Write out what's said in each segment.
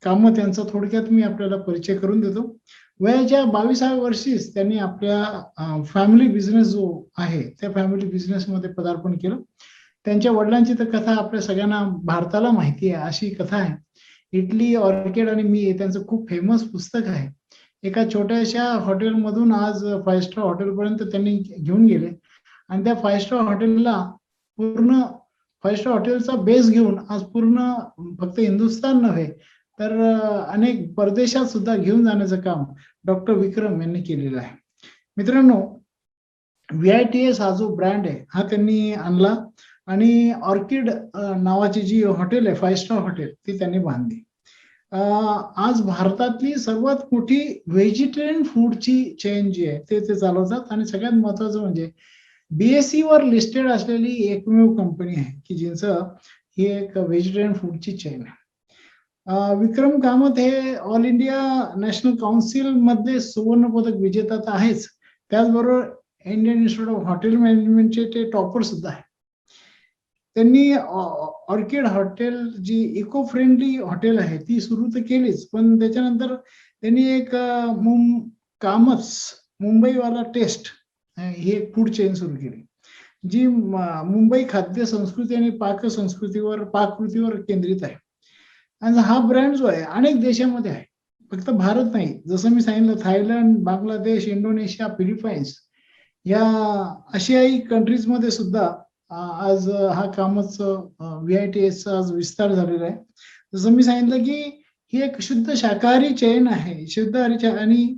कामत यांचा थोडक्यात मी आपल्याला परिचय करून देतो. वयाच्या 22व्या वर्षीच त्यांनी आपल्या फॅमिली बिझनेस जो आहे त्या फॅमिली बिझनेसमध्ये पदार्पण केलं. त्यांच्या वडिलांची तर कथा आपल्या सगळ्यांना भारताला माहिती आहे, अशी कथा आहे. इटली, ऑर्किड आणि मी हे त्यांचं खूप फेमस पुस्तक आहे. एका छोट्याशा हॉटेलमधून आज 5 स्टार हॉटेलपर्यंत त्यांनी घेऊन गेले आणि त्या 5 स्टार हॉटेलला पूर्ण 5 स्टार हॉटेलचा बेस घेऊन आज पूर्ण फक्त हिंदुस्थान नव्हे तर अनेक परदेशात सुद्धा घेऊन जाण्याचं काम डॉक्टर विक्रम यांनी केलेलं आहे. मित्रांनो, VITS हा जो ब्रँड आहे हा त्यांनी आणला आणि ऑर्किड नावाची जी हॉटेल आहे 5 स्टार हॉटेल ती त्यांनी बांधली. आज भारतातली सर्वात मोठी व्हेजिटेरियन फूडची चेन जी आहे ते चालवतात आणि सगळ्यात महत्वाचं म्हणजे BSE वर लिस्टेड असलेली एकमेव कंपनी आहे की जिंचं ही एक व्हेजिटेरियन फूडची चेन आहे. विक्रम कामत हे ऑल इंडिया नॅशनल काउन्सिल मधले सुवर्ण पदक विजेता तर आहेच, त्याचबरोबर इंडियन इन्स्टिट्यूट ऑफ हॉटेल मॅनेजमेंटचे ते टॉपर सुद्धा आहे. त्यांनी ऑर्किड हॉटेल जी इको फ्रेंडली हॉटेल आहे ती सुरू तर केलीच, पण त्याच्यानंतर त्यांनी एक कामच मुंबईवाला टेस्ट ही एक फूड चेन सुरू केली जी मुंबई खाद्य संस्कृती आणि पाककृतीवर केंद्रित आहे. आणि हा ब्रँड जो आहे अनेक देशामध्ये आहे, फक्त भारत नाही. जसं मी सांगितलं, थायलंड, बांगलादेश, इंडोनेशिया, फिलिपाईन्स या आशियाई कंट्रीज मध्ये सुद्धा आज हा कामच VITS आज विस्तार झालेला आहे. जसं मी सांगितलं की ही एक शुद्ध शाकाहारी चेन आहे, आणि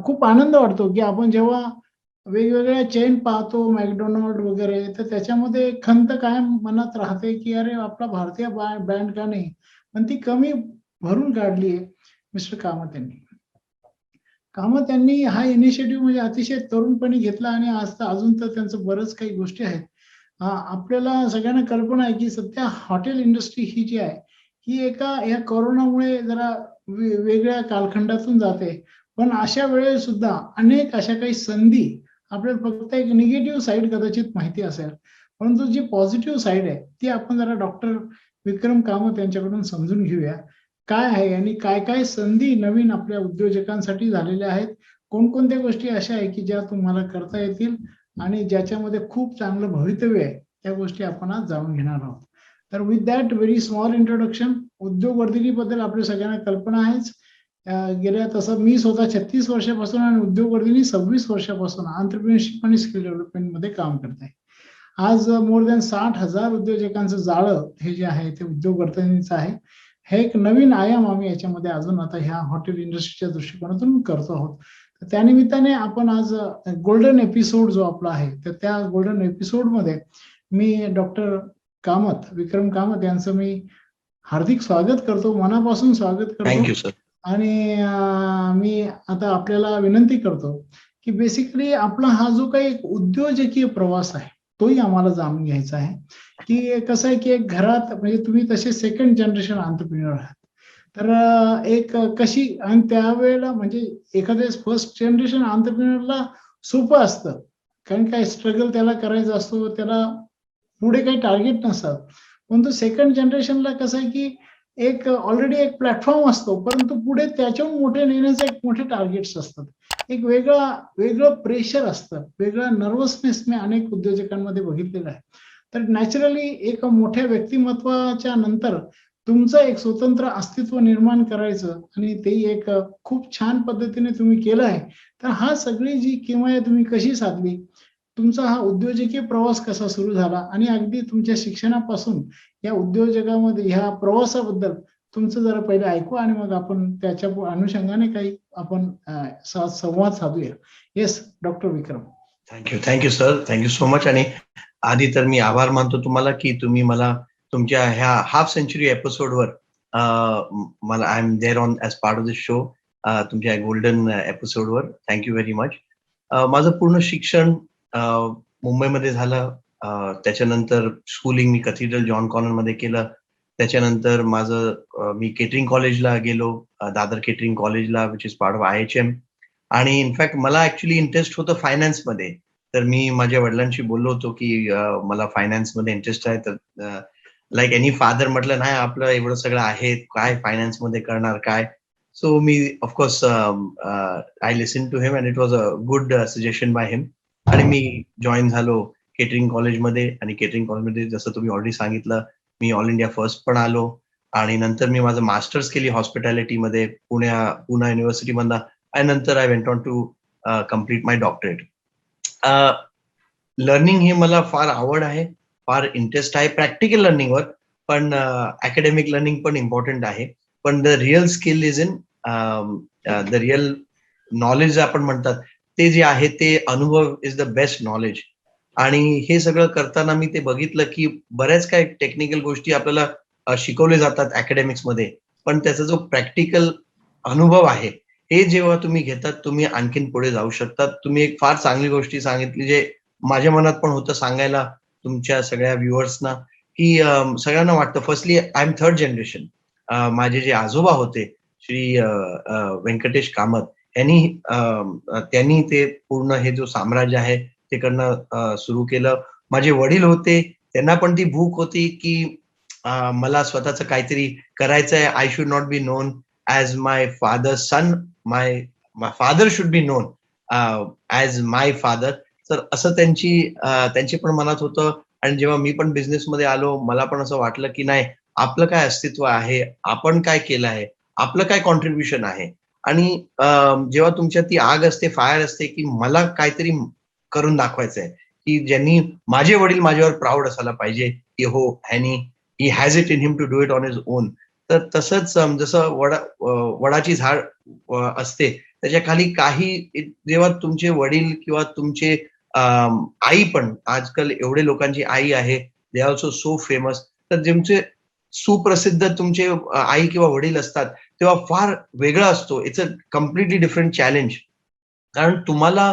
खूप आनंद वाटतो की आपण जेव्हा वेगवेगळ्या चेन पाहतो मॅकडोनाल्ड वगैरे, तर त्याच्यामध्ये खंत कायम मनात राहते की अरे आपला भारतीय ब्रँड का नाही, पण ती कमी भरून काढली आहे मिस्टर कामत यांनी. कामत यांनी हा इनिशिएटिव्ह म्हणजे अतिशय तरुणपणी घेतला आणि आज तर अजून तर त्यांचं बरंच काही गोष्टी आहेत. आपल्याला सगळ्यांना कल्पना आहे की सध्या हॉटेल इंडस्ट्री ही जी आहे ही या कोरोनामुळे जरा वेगळ्या कालखंडातून जाते, पण अशा वेळेस सुद्धा अनेक अशा काही संधी आपल्याला फक्त एक निगेटिव्ह साईड कदाचित माहिती असेल, परंतु जी पॉझिटिव्ह साईड आहे ती आपण जरा डॉक्टर विक्रम कामत यांच्याकडून समजून घेऊया. काय आहे आणि काय काय संधी नवीन आपल्या उद्योजकांसाठी झालेल्या आहेत, कोणकोणत्या गोष्टी अशा आहे की ज्या तुम्हाला करता येतील आणि ज्याच्यामध्ये खूप चांगलं भवितव्य आहे, त्या गोष्टी आपण आज जाणून घेणार आहोत. तर with that very small introduction, उद्योगवर्धिनीबद्दल आपल्या सगळ्यांना कल्पना आहेच. गेल्या तसं मी स्वतः 36 वर्षापासून आणि उद्योगवर्धिनी 26 वर्षापासून एंटरप्रेन्योरशिप आणि स्किल डेव्हलपमेंट मध्ये काम करत आहे. आज मोर दॅन 60,000 उद्योजकांचं जाळं हे जे आहे ते उद्योगवर्धिनीचं आहे. हे एक नवीन आयाम आम्ही याच्यामध्ये अजून आता ह्या हॉटेल इंडस्ट्रीच्या दृष्टिकोनातून करतो आहोत. त्यानिमित्ताने आपण आज गोल्डन एपिसोड जो आपला आहे तर त्या गोल्डन एपिसोड मध्ये मी डॉक्टर कामत, विक्रम कामत यांचं मी हार्दिक स्वागत करतो, मनापासून स्वागत करतो. Thank you sir. आणि मी आता आपल्याला विनंती करतो की बेसिकली आपला हा जो काही उद्योजकीय प्रवास आहे तोही आम्हाला जाणून घ्यायचा आहे की कसं आहे की एक घरात म्हणजे तुम्ही तसे सेकंड जनरेशन एंटरप्रेन्योर आहात, तर एक कशी आणि त्यावेळेला म्हणजे एखाद्या फर्स्ट जनरेशन एंटरप्रेन्योरला सोपं असतं, कारण काय स्ट्रगल त्याला करायचा असतो, त्याला पुढे काही टार्गेट नसतात. परंतु सेकंड जनरेशनला कसं आहे की एक ऑलरेडी एक प्लॅटफॉर्म असतो, परंतु पुढे त्याच्याहून मोठे नेण्याचे एक मोठे टार्गेट्स असतात, एक वेगळं प्रेशर असतं, वेगळा नर्वसनेस मी अनेक उद्योजकांमध्ये बघितलेला आहे. तर नॅचरली एक मोठ्या व्यक्तिमत्वाच्या नंतर तुमचं एक स्वतंत्र अस्तित्व निर्माण करायचं आणि ते एक खूप छान पद्धतीने तुम्ही केलं आहे. तर हा सगळी जी किमया तुम्ही कशी साधली, तुमचा हा उद्योजकीय प्रवास कसा सुरू झाला आणि अगदी तुमच्या शिक्षणापासून या उद्योजकामध्ये ह्या प्रवासाबद्दल तुमचं जरा पहिले ऐकू आणि मग आपण त्याच्या अनुषंगाने काही आपण संवाद साधूया. Yes doctor Vikram. Thank you sir, thank you so much. आणि आधी तर मी आभार मानतो तुम्हाला की तुम्ही मला तुमच्या ह्या हाफ सेंचुरी एपिसोडवर मला I am there on as part of this show, तुमच्या गोल्डन एपिसोडवर. Thank you very much. माझं पूर्ण शिक्षण मुंबईमध्ये झालं, त्याच्यानंतर स्कूलिंग मी कॅथेड्रल जॉन कॉर्नर मध्ये केलं. त्याच्यानंतर मी केटरिंग कॉलेजला गेलो, दादर केटरिंग कॉलेजला, which is part of IHM. आणि इनफॅक्ट मला ऍक्च्युली इंटरेस्ट होतं फायनान्समध्ये. तर मी माझ्या वडिलांशी बोललो होतो की मला फायनान्समध्ये इंटरेस्ट आहे, तर लाईक एनी फादर म्हटलं नाही आपलं एवढं सगळं आहे, काय फायनान्स मध्ये करणार काय. सो मी of course I listen to him and it was a good suggestion by him. आणि मी जॉईन झालो केटरिंग कॉलेजमध्ये. आणि केटरिंग कॉलेजमध्ये जसं तुम्ही ऑलरेडी सांगितलं, मी ऑल इंडिया फर्स्ट पण आलो. आणि नंतर मी माझं मास्टर्स केली हॉस्पिटॅलिटीमध्ये पुणा युनिव्हर्सिटी मधनं. आणि नंतर I went on to complete my doctorate. Learning ही मला फार आवड आहे, फार इंटरेस्ट आहे प्रॅक्टिकल लर्निंगवर. पण अकॅडमिक लर्निंग पण इम्पॉर्टंट आहे. पण the real skill is in the real knowledge आपण म्हणतात ते जे आहे ते अनुभव इज द बेस्ट नॉलेज. आणि हे सगळं करताना मी ते बघितलं की बऱ्याच काही टेक्निकल गोष्टी आपल्याला शिकवले जातात अकॅडमिक्स मध्ये. पण त्याचा जो प्रॅक्टिकल अनुभव आहे हे जेव्हा तुम्ही घेतात तुम्ही आणखीन पुढे जाऊ शकतात. तुम्ही एक फार चांगली गोष्टी सांगितली जे माझ्या मनात पण होतं सांगायला तुमच्या सगळ्या व्ह्युअर्सना, की सगळ्यांना वाटतं firstly I am third generation. माझे जे आजोबा होते श्री व्यंकटेश कामत यांनी त्यांनी ते पूर्ण हे जो साम्राज्य आहे ते करणं सुरू केलं. माझे वडील होते त्यांना पण ती भूक होती की मला स्वतःच काहीतरी करायचंय. I should not be known as my father son. My father should be known as my father. तर असं त्यांची पण मनात होतं. आणि जेव्हा मी पण बिझनेसमध्ये आलो मला पण असं वाटलं की नाही आपलं काय अस्तित्व आहे, आपण काय केलं आहे, आपलं काय कॉन्ट्रीब्युशन आहे. आणि जेव्हा तुमच्यात ती आग असते, फायर असते की मला काहीतरी करून दाखवायचंय, की ज्यांनी माझे वडील माझ्यावर प्राऊड असायला पाहिजे की हो ह्यानी he has it in him to do it on his own. तर तसंच जसं वडाची झाड असते त्याच्या खाली काही जेव्हा तुमचे वडील किंवा तुमचे आई पण आजकाल एवढे लोकांची आई आहे they are also so famous. तर ज्यांचे सुप्रसिद्ध तुमचे आई किंवा वडील असतात तेव्हा फार वेगळा असतो. It's a completely different challenge. कारण तुम्हाला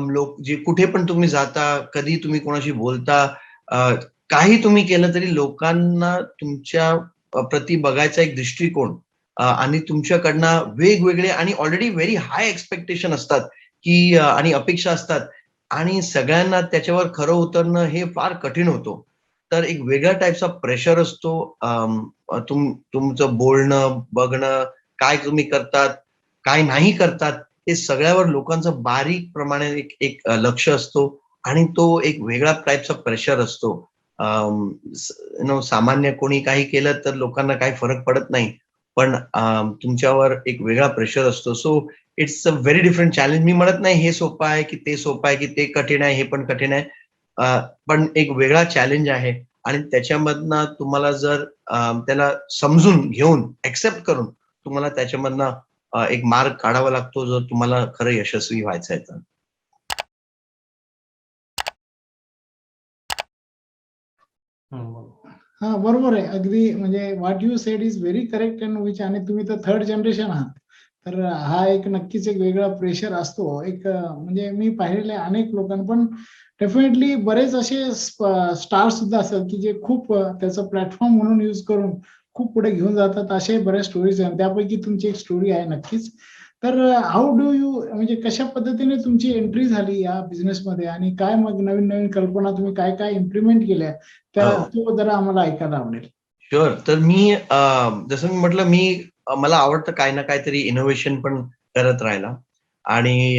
लोक जे कुठे पण तुम्ही जाता, कधी तुम्ही कोणाशी बोलता, अ, काही तुम्ही केलं तरी लोकांना तुमच्या प्रती बघायचा एक दृष्टिकोन आणि तुमच्याकडनं वेगवेगळे आणि ऑलरेडी व्हेरी हाय एक्स्पेक्टेशन असतात की आणि अपेक्षा असतात. आणि सगळ्यांना त्याच्यावर खरं उतरणं हे फार कठीण होतं. तर एक वेगळ्या टाइपचा प्रेशर असतो. तुमचं बोलणं, बघणं, काय तुम्ही करतात, काय नाही करतात, हे सगळ्यावर लोकांचं बारीक प्रमाणे एक एक लक्ष असतो. आणि तो एक वेगळा टाइपचा प्रेशर असतो. सामान्य कोणी काही केलं तर लोकांना काही फरक पडत नाही. पण तुमच्यावर एक वेगळा प्रेशर असतो. So it's a very different challenge. मी म्हणत नाही हे सोपं आहे, की ते सोपं आहे, की ते कठीण आहे, हे पण कठीण आहे. पण एक वेगळा चॅलेंज आहे. आणि त्याच्यामधनं तुम्हाला जर त्याला समजून घेऊन, एक्सेप्ट करून तुम्हाला त्याच्यामधनं एक मार्ग काढावा लागतो जर तुम्हाला खरं यशस्वी व्हायचंय तर. हा बरोबर आहे. अगदी म्हणजे what you sed is very correct and which. आणि तुम्ही तर थर्ड जनरेशन आहात. तर हा एक नक्कीच एक वेगळा प्रेशर असतो. एक म्हणजे मी पाहिलेले अनेक लोकांना पण डेफिनेटली बरेच असे स्टार सुद्धा असतात की जे खूप त्याचं प्लॅटफॉर्म म्हणून युज करून खूप पुढे घेऊन जातात. असे बऱ्याच स्टोरीज आहेत. त्यापैकी तुमची एक स्टोरी आहे नक्कीच. तर हाऊ डू यू म्हणजे कशा पद्धतीने तुमची एंट्री झाली या बिझनेसमध्ये आणि काय मग नवीन नवीन कल्पना तुम्ही काय काय इम्प्लिमेंट केल्या हो. तो जरा आम्हाला ऐकायला आवडेल. शुअर. तर मी जसं मी म्हटलं मला आवडतं काही ना काहीतरी इनोव्हेशन पण करत राहायला. आणि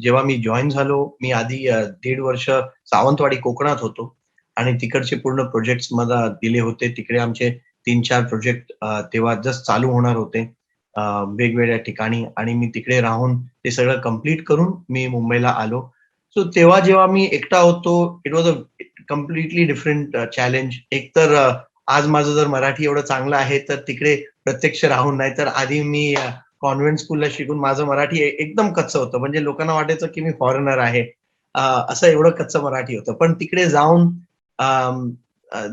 जेव्हा मी जॉईन झालो, मी आधी 1.5 वर्ष सावंतवाडी कोकणात होतो. आणि तिकडचे पूर्ण प्रोजेक्ट्स मला दिले होते. तिकडे आमचे 3-4 प्रोजेक्ट तेव्हा जस्ट चालू होणार होते वेगवेगळ्या ठिकाणी. आणि मी तिकडे राहून ते सगळं कंप्लीट करून मी मुंबईला आलो. सो तेव्हा जेव्हा मी एकटा होतो, it was a completely different challenge. एकतर आज माझं जर मराठी एवढं चांगलं आहे तर तिकडे प्रत्यक्ष राहून, नाही तर आधी मी कॉन्व्हेंट स्कूलला शिकून माझं मराठी एकदम कच्चं होतं. म्हणजे लोकांना वाटायचं की मी फॉरेनर आहे. असं एवढं कच्चं मराठी होतं. पण तिकडे जाऊन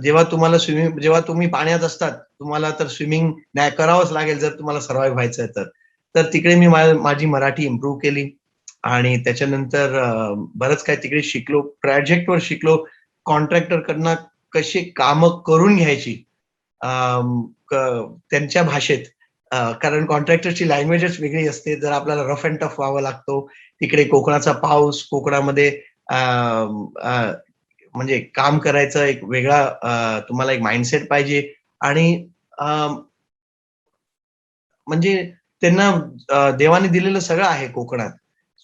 जेव्हा तुम्ही पाण्यात असतात तुम्हाला तर स्विमिंग नाही करावंच लागेल जर तुम्हाला सर्व्हाइव्ह व्हायचंय तर. तर तिकडे मी माझी मराठी इम्प्रूव्ह केली. आणि त्याच्यानंतर बरंच काही तिकडे शिकलो, प्रोजेक्टवर शिकलो, कॉन्ट्रॅक्टर कडनं कशी कामं करून घ्यायची त्यांच्या भाषेत. कारण कॉन्ट्रॅक्टरची लँग्वेजच वेगळी असते. जर आपल्याला रफ अँड टफ व्हावं लागतो. तिकडे कोकणाचा पाऊस, कोकणामध्ये म्हणजे काम करायचं एक वेगळा तुम्हाला एक माइंडसेट पाहिजे आणि म्हणजे त्यांना देवाने दिलेलं सगळं आहे कोकणात.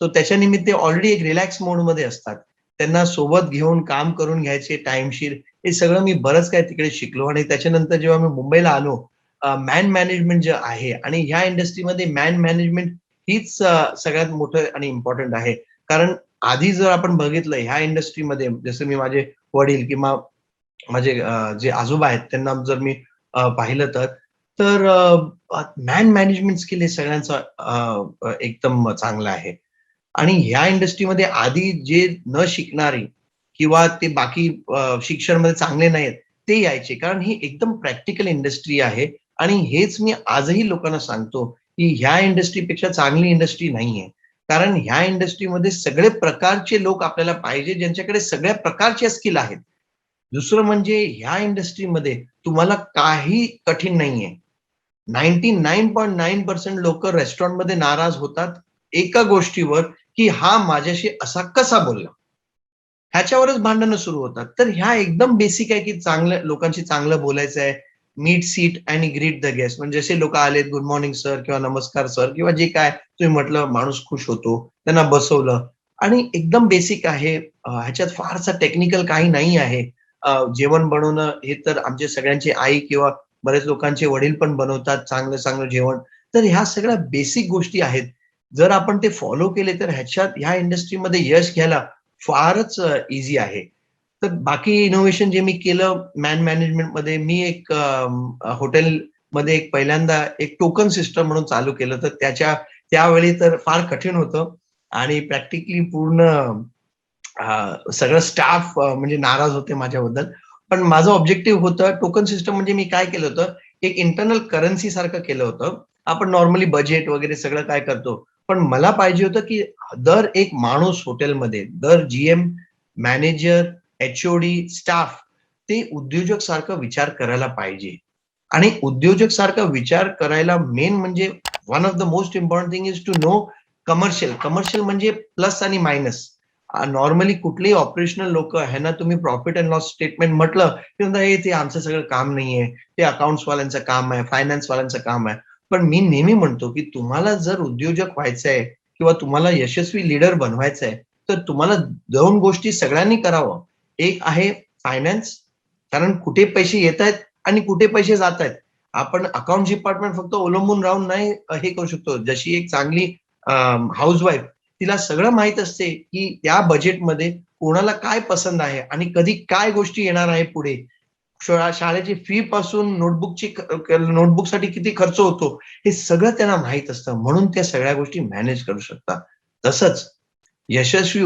सो त्याच्या निमित्त ऑलरेडी एक रिलॅक्स मोडमध्ये असतात. त्यांना सोबत घेऊन काम करून घ्यायचे टाईमशीर, हे सगळं मी बरंच काही तिकडे शिकलो आणि त्याच्यानंतर जेव्हा मी मुंबईला आलो, मॅन मॅनेजमेंट जे आहे आणि ह्या इंडस्ट्रीमध्ये मॅन मॅनेजमेंट हीच सगळ्यात मोठं आणि इम्पॉर्टंट आहे. कारण आधी जर आपण बघितलं ह्या इंडस्ट्रीमध्ये जसं मी माझे वडील किंवा माझे जे आजोबा आहेत त्यांना जर मी पाहिलं तर मॅन मॅनेजमेंट स्किल हे सगळ्यांचं एकदम चांगलं आहे. आणि ह्या इंडस्ट्रीमध्ये आधी जे न शिकणारे किंवा ते बाकी शिक्षणमध्ये चांगले नाहीत, ते यायचे. कारण ही एकदम प्रॅक्टिकल इंडस्ट्री आहे आणि हेच मी आजही लोकांना सांगतो, की ह्या इंडस्ट्रीपेक्षा चांगली इंडस्ट्री नाहीये. कारण ह्या इंडस्ट्रीमध्ये सगळे प्रकारचे लोक आपल्याला पाहिजे, ज्यांच्याकडे सगळ्या प्रकारच्या स्किल आहेत. दुसरं म्हणजे ह्या इंडस्ट्रीमध्ये तुम्हाला काही कठीण नाहीये. 99.9% लोकं रेस्टॉरंटमध्ये नाराज होतात एका गोष्टीवर, की हा माझ्याशी असा कसा बोलला? ह्याच्यावरच भांडणं सुरू होतात. तर ह्या एकदम बेसिक आहे, की चांगल्या लोकांशी चांगलं बोलायचं आहे. मीट, सीट आणि ग्रीट द गेस्ट. म्हणजे जसे लोकं आलेत, गुड मॉर्निंग सर किंवा नमस्कार सर किंवा जे काय तुम्ही म्हटलं माणूस खुश होतो. त्यांना बसवलं आणि एकदम बेसिक आहे. ह्याच्यात फारसा टेक्निकल काही नाही आहे. जेवण बनवणं हे तर आमच्या सगळ्यांची आई किंवा बरेच लोकांचे वडील पण बनवतात चांगलं-चांगलं जेवण. तर ह्या सगळ्या बेसिक गोष्टी आहेत. जर आपण ते फॉलो केले तर ह्या इंडस्ट्रीमध्ये यश घ्यायला फारच ईझी आहे. तर बाकी इनोव्हेशन जे मी केलं मॅन मॅनेजमेंटमध्ये मी एक हॉटेलमध्ये एक पहिल्यांदा एक टोकन सिस्टम म्हणून चालू केलं. तर त्यावेळी तर फार कठीण होतं आणि प्रॅक्टिकली पूर्ण सगळं स्टाफ म्हणजे नाराज होते माझ्याबद्दल. पण माझं ऑब्जेक्टिव्ह होतं टोकन सिस्टम म्हणजे मी काय केलं होतं, एक इंटरनल करन्सी सारखं केलं होतं. आपण नॉर्मली बजेट वगैरे सगळं काय करतो. पण मला पाहिजे होतं, की दर एक माणूस हॉटेलमध्ये, दर जीएम, मॅनेजर, एच-ओ-डी, स्टाफ ते उद्योजक सारखं विचार करायला पाहिजे. आणि उद्योजक सारखा विचार करायला मेन म्हणजे one of the most important thing is to know commercial. Commercial म्हणजे प्लस आणि मायनस. नॉर्मली कुठलेही ऑपरेशनल लोक ह्यांना तुम्ही प्रॉफिट अँड लॉस स्टेटमेंट म्हटलं की म्हणतात, "हे ते आमचं सगळं काम नाहीये. ते अकाउंट्स वाल्यांचं काम आहे, फायनान्स वाल्यांचं काम आहे." पण मी नेहमी म्हणतो, की तुम्हाला जर उद्योजक व्हायचंय किंवा तुम्हाला यशस्वी लीडर बनवायचंय, तर तुम्हाला 2 गोष्टी सगळ्यांनी करावं. एक आहे फायनान्स, कारण कुठे पैसे येतायत आणि कुठे पैसे जातायत. आपण अकाउंट्स डिपार्टमेंट फक्त अवलंबून राहून नाही हे करू शकतो. जशी एक चांगली हाउसवाईफ तिला सगळं माहीत असते, की त्या बजेटमध्ये कोणाला काय पसंत आहे आणि कधी काय गोष्टी येणार आहे पुढे. शाळेची फी पासून नोटबुकसाठी किती खर्च होतो, हे सगळं त्यांना माहीत असतं. म्हणून त्या सगळ्या गोष्टी मॅनेज करू शकतात. तसंच यशस्वी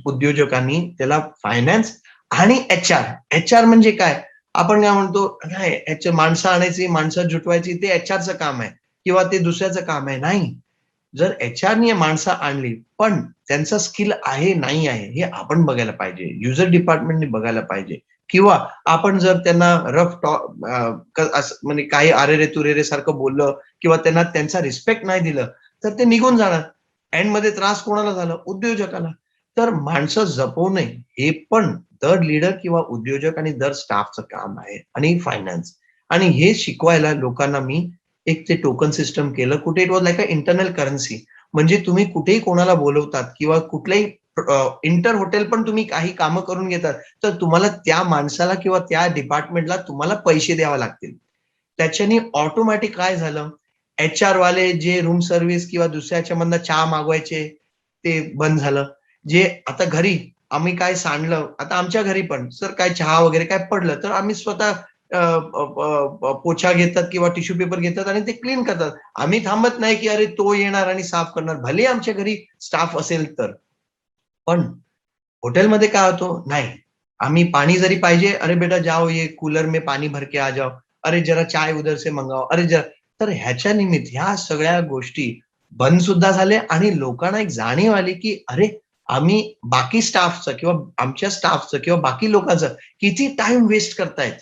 उद्योजकांनी त्याला फायनान्स आणि एच-आर. एच-आर म्हणजे काय? आपण काय म्हणतो, नाही माणसं आणायची, माणसं जुटवायची ते एच-आरचं काम आहे किंवा ते दुसऱ्याचं काम आहे. नाही. जर एच-आरनी माणसं आणली, पण त्यांचा स्किल आहे, नाही आहे, हे आपण बघायला पाहिजे. युजर डिपार्टमेंटने बघायला पाहिजे किंवा आपण जर त्यांना असं म्हणजे काही अरेरे तुरेरे सारखं बोललं किंवा त्यांना त्यांचा रिस्पेक्ट नाही दिलं, तर ते निघून जाणार. एंडमध्ये त्रास कोणाला झाला? उद्योजकाला. तर माणसं जपवणे हे पण दर लीडर किंवा उद्योजक आणि दर स्टाफचं काम आहे आणि फायनान्स आणि हे शिकवायला लोकांना मी एक ते टोकन सिस्टम केलं. कुठे it was like a internal currency. म्हणजे तुम्ही कुठेही कोणाला बोलवतात किंवा कुठल्याही इंटर हॉटेल पण तुम्ही काही कामं करून घेतात, तर तुम्हाला त्या माणसाला किंवा त्या डिपार्टमेंटला तुम्हाला पैसे द्यावे लागतील. त्याच्याने ऑटोमॅटिक काय झालं, एच-आर वाले जे रूम सर्व्हिस किंवा दुसऱ्याच्यामधनं चहा मागवायचे, ते बंद झालं. जे आता घरी आम्ही काय सांडलं, आता आमच्या घरी पण सर काय चहा वगैरे काय पडलं, तर आम्ही स्वतः पोछा घेतात किंवा टिश्यू पेपर घेतात आणि ते क्लीन करतात. आम्ही थांबत नाही, की अरे तो येणार आणि साफ करणार. भले आमच्या घरी स्टाफ असेल तर. पण हॉटेलमध्ये काय होतं, नाही. आम्ही पाणी जरी पाहिजे, "अरे बेटा जाओ ये कूलर में पानी भर के आ जाओ. अरे जरा चाय उधर से मंगाओ. अरे जरा" तर ह्याच्या निमित्त ह्या सगळ्या गोष्टी बंद सुद्धा झाल्या आणि लोकांना एक जाणीव आली, की अरे आम्ही बाकी स्टाफचं किंवा आमच्या स्टाफचं किंवा बाकी लोकांचं किती टाईम वेस्ट करतायत.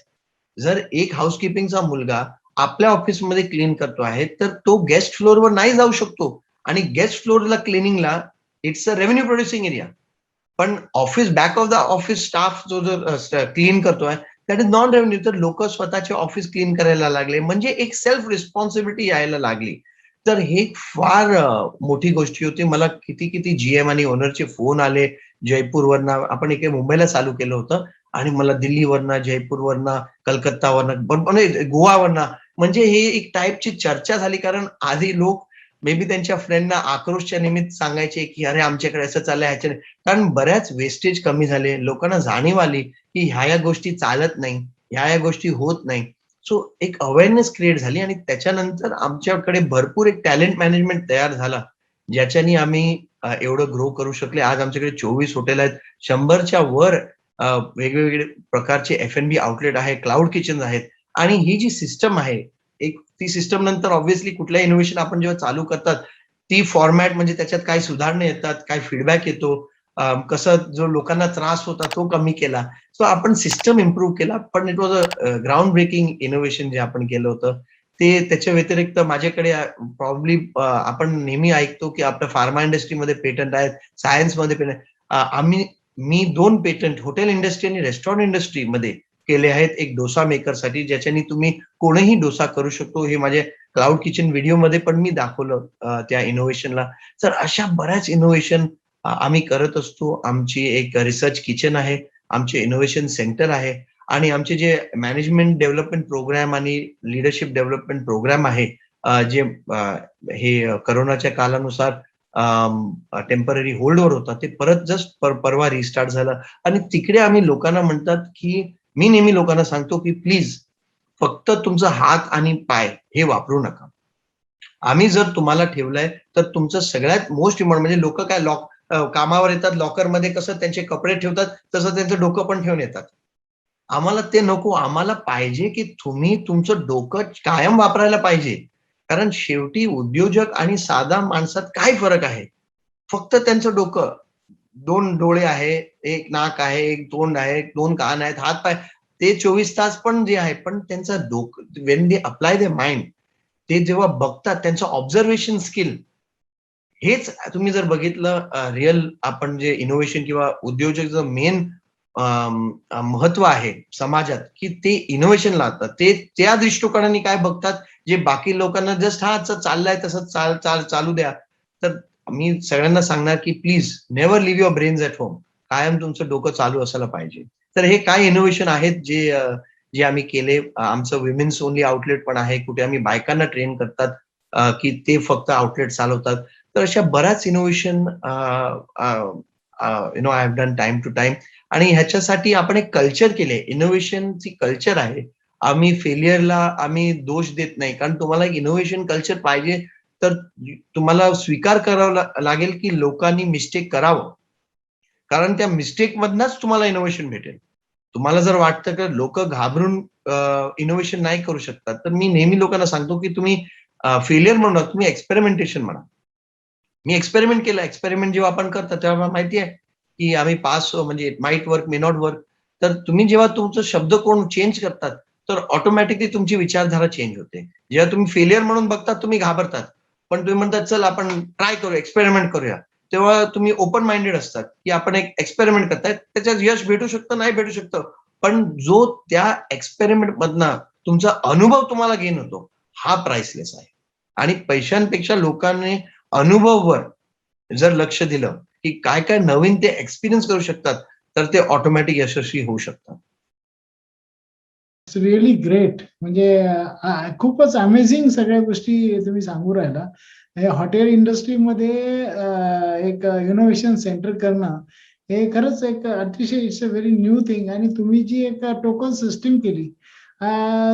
जर एक हाउसकीपिंगचा मुलगा आपल्या ऑफिसमध्ये क्लीन करतो आहे, तर तो गेस्ट फ्लोअरवर नाही जाऊ शकतो आणि गेस्ट फ्लोअरला क्लिनिंगला it's a revenue producing area. पण office back of the office staff जो क्लीन करतोय दॅट इज नॉन रेव्हेन्यू. तर लोक स्वतःचे ऑफिस क्लीन करायला लागले, म्हणजे एक सेल्फ रिस्पॉन्सिबिलिटी यायला लागली. तर हे फार मोठी गोष्टी होती. मला किती किती जीएम आणि ओनरचे फोन आले जयपूरवरनं. आपण इकडे मुंबईला चालू केलं होतं आणि मला दिल्लीवरनं, जयपूरवरनं, कलकत्तावरनं, म्हणजे गोवावरनं, म्हणजे हे एक टाईपची चर्चा झाली. कारण आधी लोक मे बी त्यांच्या फ्रेंडना आक्रोशच्या निमित्त सांगायचे की अरे आमच्याकडे असं चाललंय ह्याच्या. कारण बऱ्याच वेस्टेज कमी झाले, लोकांना जाणीव आली की ह्या गोष्टी चालत नाही, ह्या गोष्टी होत नाही. सो एक अवेअरनेस क्रिएट झाली आणि त्याच्यानंतर आमच्याकडे भरपूर एक टॅलेंट मॅनेजमेंट तयार झाला, ज्याच्यानी आम्ही एवढं ग्रो करू शकले. आज आमच्याकडे 24 हॉटेल आहेत, 100च्या वर वेगवेगळे प्रकारचे F&B आउटलेट आहे, क्लाउड किचन आहेत. आणि ही जी सिस्टम आहे, एक ती सिस्टम नंतर ऑब्व्हियसली कुठल्या इनोव्हेशन आपण जेव्हा चालू करतात, ती फॉर्मॅट म्हणजे त्याच्यात काय सुधारणा येतात, काय फीडबॅक येतो, कसं जो लोकांना त्रास होता तो कमी केला. सो आपण सिस्टम इम्प्रूव्ह केला. पण it was a ground breaking innovation जे आपण केलं होतं. ते त्याच्या व्यतिरिक्त माझ्याकडे प्रॉब्ली आपण नेहमी ऐकतो की आपल्या फार्मा इंडस्ट्रीमध्ये पेटंट आहेत, सायन्समध्ये पेटंट. मी 2 पेटंट हॉटेल इंडस्ट्री आणि रेस्टॉरंट इंडस्ट्रीमध्ये केले आहेत. एक डोसा मेकरसाठी, ज्याच्यानी तुम्ही कोणीही डोसा करू शकतो. हे माझे क्लाउड किचन व्हिडिओमध्ये पण मी दाखवलं त्या इनोव्हेशनला. तर अशा बऱ्याच इनोव्हेशन आम्ही करत असतो. आमची एक रिसर्च किचन आहे, आमचे इनोव्हेशन सेंटर आहे आणि आमचे जे मॅनेजमेंट डेव्हलपमेंट प्रोग्राम आणि लीडरशिप डेव्हलपमेंट प्रोग्राम आहे, जे हे कोरोनाच्या कालानुसार टेम्पररी होल्डवर होता, ते परत जस्ट परवा रिस्टार्ट झालं. आणि तिकडे आम्ही लोकांना म्हणतात की मी नेहमी लोकांना सांगतो की प्लीज फक्त तुमचा हात आणि पाय हे वापरू नका. आम्ही जर तुम्हाला ठेवलंय तर तुमचं सगळ्यात मोस्ट इम्पॉर्टंट म्हणजे लोक काय कामावर येतात, लॉकरमध्ये कसं त्यांचे कपडे ठेवतात तसं त्यांचं डोकं पण ठेवून येतात. आम्हाला ते नको. आम्हाला पाहिजे की तुम्ही तुमचं डोकं कायम वापरायला पाहिजे. कारण शेवटी उद्योजक आणि साधा माणसात काय फरक आहे? फक्त त्यांचं डोकं. 2 डोळे आहे, 1 नाक आहे, 1 तोंड आहे, 2 कान आहेत, हात-पाय. ते 24 तास पण जे आहे, पण त्यांचं डोकं when they apply the mind, ते जेव्हा बघतात त्यांचं ऑब्झर्वेशन स्किल, हेच तुम्ही जर बघितलं रिअल आपण जे इनोव्हेशन किंवा उद्योजकचं मेन महत्व आहे समाजात, की ते इनोव्हेशन लावतात. ते त्या दृष्टिकोनाने काय बघतात, जे बाकी लोकांना जस्ट हा चाललंय तसं चालू द्या. तर मी सगळ्यांना सांगणार की please never leave your brains at home. कायम तुमचं डोकं चालू असायला पाहिजे. तर हे काय इनोव्हेशन आहेत जे आम्ही केले. आमचं विमेन्स ओनली आउटलेट पण आहे. कुठे आम्ही बायकांना ट्रेन करतात की ते फक्त आउटलेट चालवतात. तर अशा बऱ्याच innovation I have done time to time. आणि ह्याच्यासाठी आपण एक कल्चर केले. इनोव्हेशनची कल्चर आहे. आम्ही फेलियरला आम्ही दोष देत नाही. कारण तुम्हाला एक इनोव्हेशन कल्चर पाहिजे तर तुम्हाला स्वीकार करावा लागेल की लोकांनी मिस्टेक करावं. कारण त्या मिस्टेक मधनच तुम्हाला इनोव्हेशन भेटेल. तुम्हाला जर वाटतं की लोक घाबरून इनोव्हेशन नाही करू शकतात, तर मी नेहमी लोकांना सांगतो की तुम्ही फेलियर म्हणू नका, तुम्ही एक्सपेरिमेंटेशन म्हणा. मी एक्सपेरिमेंट केलं. एक्सपेरिमेंट जेव्हा आपण करतो तेव्हा माहिती आहे की आम्ही पास म्हणजे it might work, may not work. तर तुम्ही जेव्हा तुमचं शब्द कोण चेंज करतात, तर ऑटोमॅटिकली तुमची विचारधारा चेंज होते. जेव्हा तुम्ही फेलियर म्हणून बघतात, तुम्ही घाबरतात. पण तुम्ही म्हणतात चल आपण ट्राय करू, एक्सपेरिमेंट करूया. तेव्हा तुम्ही ओपन माइंडेड असतात की आपण एक एक्सपेरिमेंट करताय, त्याच्यात यश भेटू शकतं, नाही भेटू शकतं. पण जो त्या एक्सपेरिमेंट मधनं तुमचा अनुभव तुम्हाला गेन होतो, हा प्राइसलेस आहे. आणि पैशांपेक्षा लोकांनी अनुभववर जर लक्ष दिलं की काय काय नवीन ते एक्सपिरियन्स करू शकतात, तर ते ऑटोमॅटिक यशस्वी होऊ शकतात. It's really great. म्हणजे खूपच अमेझिंग सगळ्या गोष्टी तुम्ही सांगू राहिला. हॉटेल इंडस्ट्रीमध्ये एक इनोव्हेशन सेंटर करणं हे खरंच एक अतिशय it's a very new thing. आणि तुम्ही जी एक टोकन सिस्टीम केली,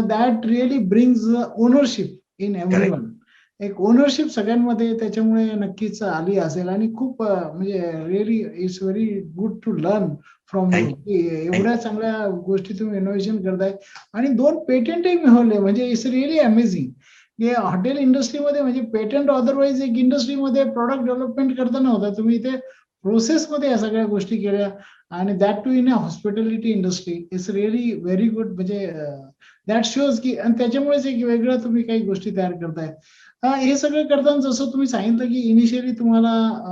that really brings ownership in correct. Everyone. एक ओनरशिप सगळ्यांमध्ये त्याच्यामुळे नक्कीच आली असेल. आणि खूप म्हणजे really it's very good to learn from you thank you. की एवढ्या चांगल्या गोष्टी तुम्ही इनोव्हेशन करताय. आणि 2 पेटंटही मिळवले, म्हणजे इट्स रिअली अमेझिंग. की हॉटेल इंडस्ट्रीमध्ये म्हणजे पेटंट अदरवाईज एक इंडस्ट्रीमध्ये प्रॉडक्ट डेव्हलपमेंट करताना होता, तुम्ही इथे प्रोसेसमध्ये या सगळ्या गोष्टी केल्या. आणि that too in a hospitality industry it's really very good. म्हणजे दॅट शोज की, आणि त्याच्यामुळेच एक वेगळं तुम्ही काही गोष्टी तयार करताय. हे सगळं करताना जसं तुम्ही सांगितलं की इनिशियली तुम्हाला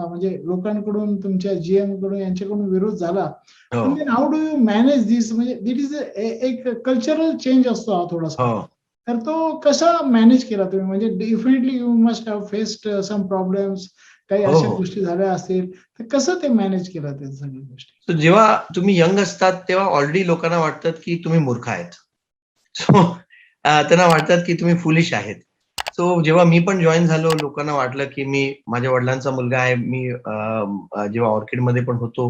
म्हणजे लोकांकडून तुमच्या जीएम कडून यांच्याकडून विरोध झाला, हो पण then how do you manage this, म्हणजे दिट इज एक कल्चरल चेंज असतो हा थोडासा, हो तर तो कसा मॅनेज केला तुम्ही? म्हणजे definitely you must have faced some problems, काही हो अशा हो गोष्टी झाल्या असतील, तर कसं ते मॅनेज केलं त्या सगळ्या गोष्टी? So, जेव्हा तुम्ही यंग असतात तेव्हा ऑलरेडी लोकांना वाटतात की तुम्ही मूर्ख आहेत. सो त्यांना वाटतात की तुम्ही फुलिश आहेत. सो जेव्हा मी पण जॉईन झालो, लोकांना वाटलं की मी माझ्या वडिलांचा मुलगा आहे. मी जेव्हा ऑर्किडमध्ये पण होतो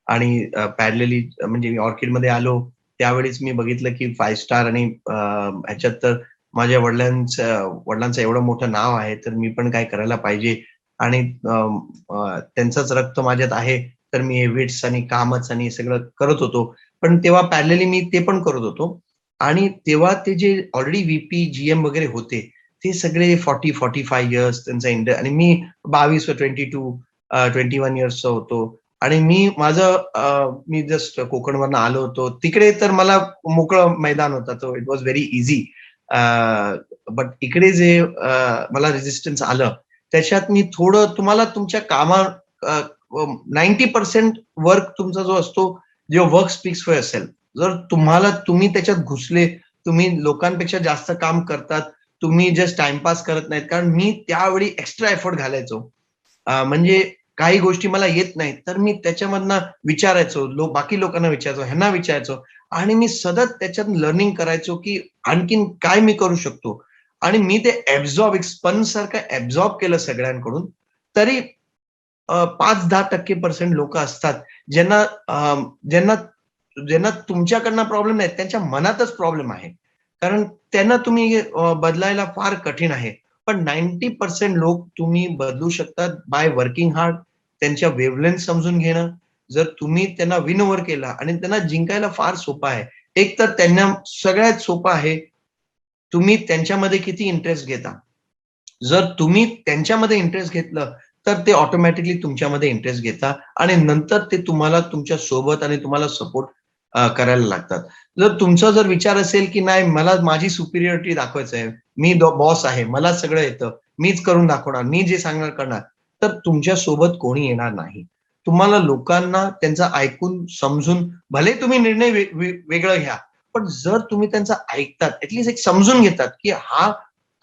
आणि पॅरलली म्हणजे मी ऑर्किडमध्ये आलो, त्यावेळेस मी बघितलं की 5 स्टार आणि ह्याच्यात तर माझ्या वडिलांचं एवढं मोठं नाव आहे, तर मी पण काय करायला पाहिजे आणि त्यांचंच रक्त माझ्यात आहे, तर मी हे वेट्स आणि कामच आणि हे सगळं करत होतो. पण तेव्हा पॅरलली मी ते पण करत होतो. आणि तेव्हा ते जे ऑलरेडी व्हीपी, जीएम वगैरे होते, ते सगळे 40-45 इयर्स त्यांचा आणि मी 22 व 22 21 इयर्सचा होतो. आणि मी जस्ट कोकणवरनं आलो होतो. तिकडे तर मला मोकळं मैदान होता. तो it was very easy. But इकडे जे मला रेझिस्टन्स आलं, त्याच्यात मी थोडं तुम्हाला तुमच्या 90% वर्क तुमचा जो असतो, your work speaks for yourself. जर तुम्ही त्याच्यात घुसले, तुम्ही लोकांपेक्षा जास्त काम करतात, तुम्ही जस्ट टाइमपास करत नाहीत. कारण मी त्यावेळी एक्स्ट्रा एफर्ट घालायचो. म्हणजे काही गोष्टी मला येत नाहीत, तर मी त्याच्यामधनं विचारायचो. बाकी लोकांना विचारायचो, ह्यांना विचारायचो आणि मी सतत त्याच्यात लर्निंग करायचो, की आणखीन काय मी करू शकतो. आणि मी ते एक स्पंजसारखं ॲब्झॉर्ब केलं सगळ्यांकडून. तरी 5-10% लोकं असतात, ज्यांना ज्यांना ज्यांना तुमच्याकडनं प्रॉब्लेम नाही, त्यांच्या मनातच प्रॉब्लेम आहे. कारण त्यांना तुम्ही बदलायला फार कठीण आहे. पण 90% लोक तुम्ही बदलू शकतात बाय वर्किंग हार्ड, त्यांच्या वेव्हलेंथ समजून घेणं. जर तुम्ही त्यांना विन ओव्हर केला आणि त्यांना जिंकायला फार सोपं आहे. एक तर त्यांना सगळ्यात सोपं आहे, तुम्ही त्यांच्यामध्ये किती इंटरेस्ट घेता. जर तुम्ही त्यांच्यामध्ये इंटरेस्ट घेतलं, तर ते ऑटोमॅटिकली तुमच्यामध्ये इंटरेस्ट घेतात आणि नंतर ते तुम्हाला तुमच्या सोबत आणि तुम्हाला सपोर्ट करायला लागतात. जर तुमचा विचार असेल, की नाही मला माझी सुपिरियरिटी दाखवायचं आहे, मी बॉस आहे, मला सगळं येतं, मीच करून दाखवणार, मी जे सांगणार करणार, तर तुमच्या सोबत कोणी येणार नाही. तुम्हाला लोकांना त्यांचं ऐकून, समजून भले तुम्ही निर्णय वेगळं घ्या, पण जर तुम्ही त्यांचं ऐकतात, ॲटलीस्ट एक समजून घेतात, की हा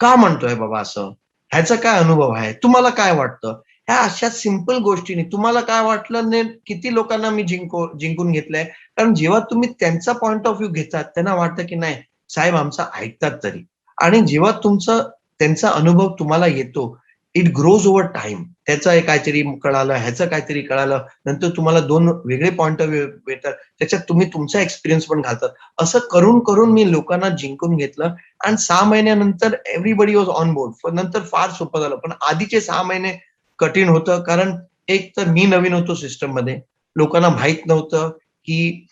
का म्हणतोय बाबा असं? ह्याचा काय अनुभव आहे? तुम्हाला काय वाटतं? ह्या अशा सिंपल गोष्टींनी तुम्हाला काय वाटलं किती लोकांना मी जिंकून घेतलंय. कारण जेव्हा तुम्ही त्यांचा पॉइंट ऑफ व्ह्यू घेतात, त्यांना वाटतं की नाही साहेब आमचं ऐकतात तरी. आणि जेव्हा त्यांचा अनुभव तुम्हाला येतो, इट ग्रोज ओव्हर टाईम. त्याचं एक काहीतरी कळालं, ह्याचं काहीतरी कळालं. नंतर तुम्हाला 2 वेगळे पॉइंट ऑफ व्ह्यू भेटतात. त्याच्यात तुम्ही तुमचा एक्सपिरियन्स पण घालतात. असं करून मी लोकांना जिंकून घेतलं आणि 6 महिन्यानंतर एव्हरीबडी वॉज ऑन बोर्ड. नंतर फार सोपं झालं. पण आधीचे 6 महिने कठीण होतं. कारण एक तर मी नवीन होतो सिस्टममध्ये. लोकांना माहीत नव्हतं, की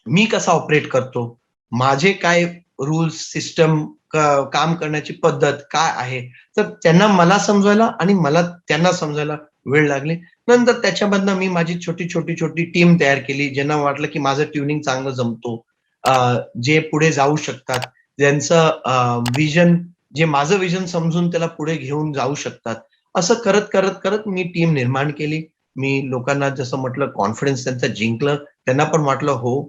मी कसा ऑपरेट करतो. माझे काय रूल्स, सिस्टम, काम करण्याची पद्धत काय आहे. तर त्यांना मला समजवायला आणि मला त्यांना समजायला वेळ लागली. नंतर त्याच्यामधनं मी माझी छोटी टीम तयार केली. ज्यांना वाटलं, की माझं ट्युनिंग चांगलं जमतो. जे पुढे जाऊ शकतात. ज्यांचं जे माझं विजन समजून त्याला पुढे घेऊन जाऊ शकतात. असं करत मी टीम निर्माण केली. मी लोकांना जसं म्हटलं कॉन्फिडन्स त्यांचा जिंकलं. त्यांना पण वाटलं हो,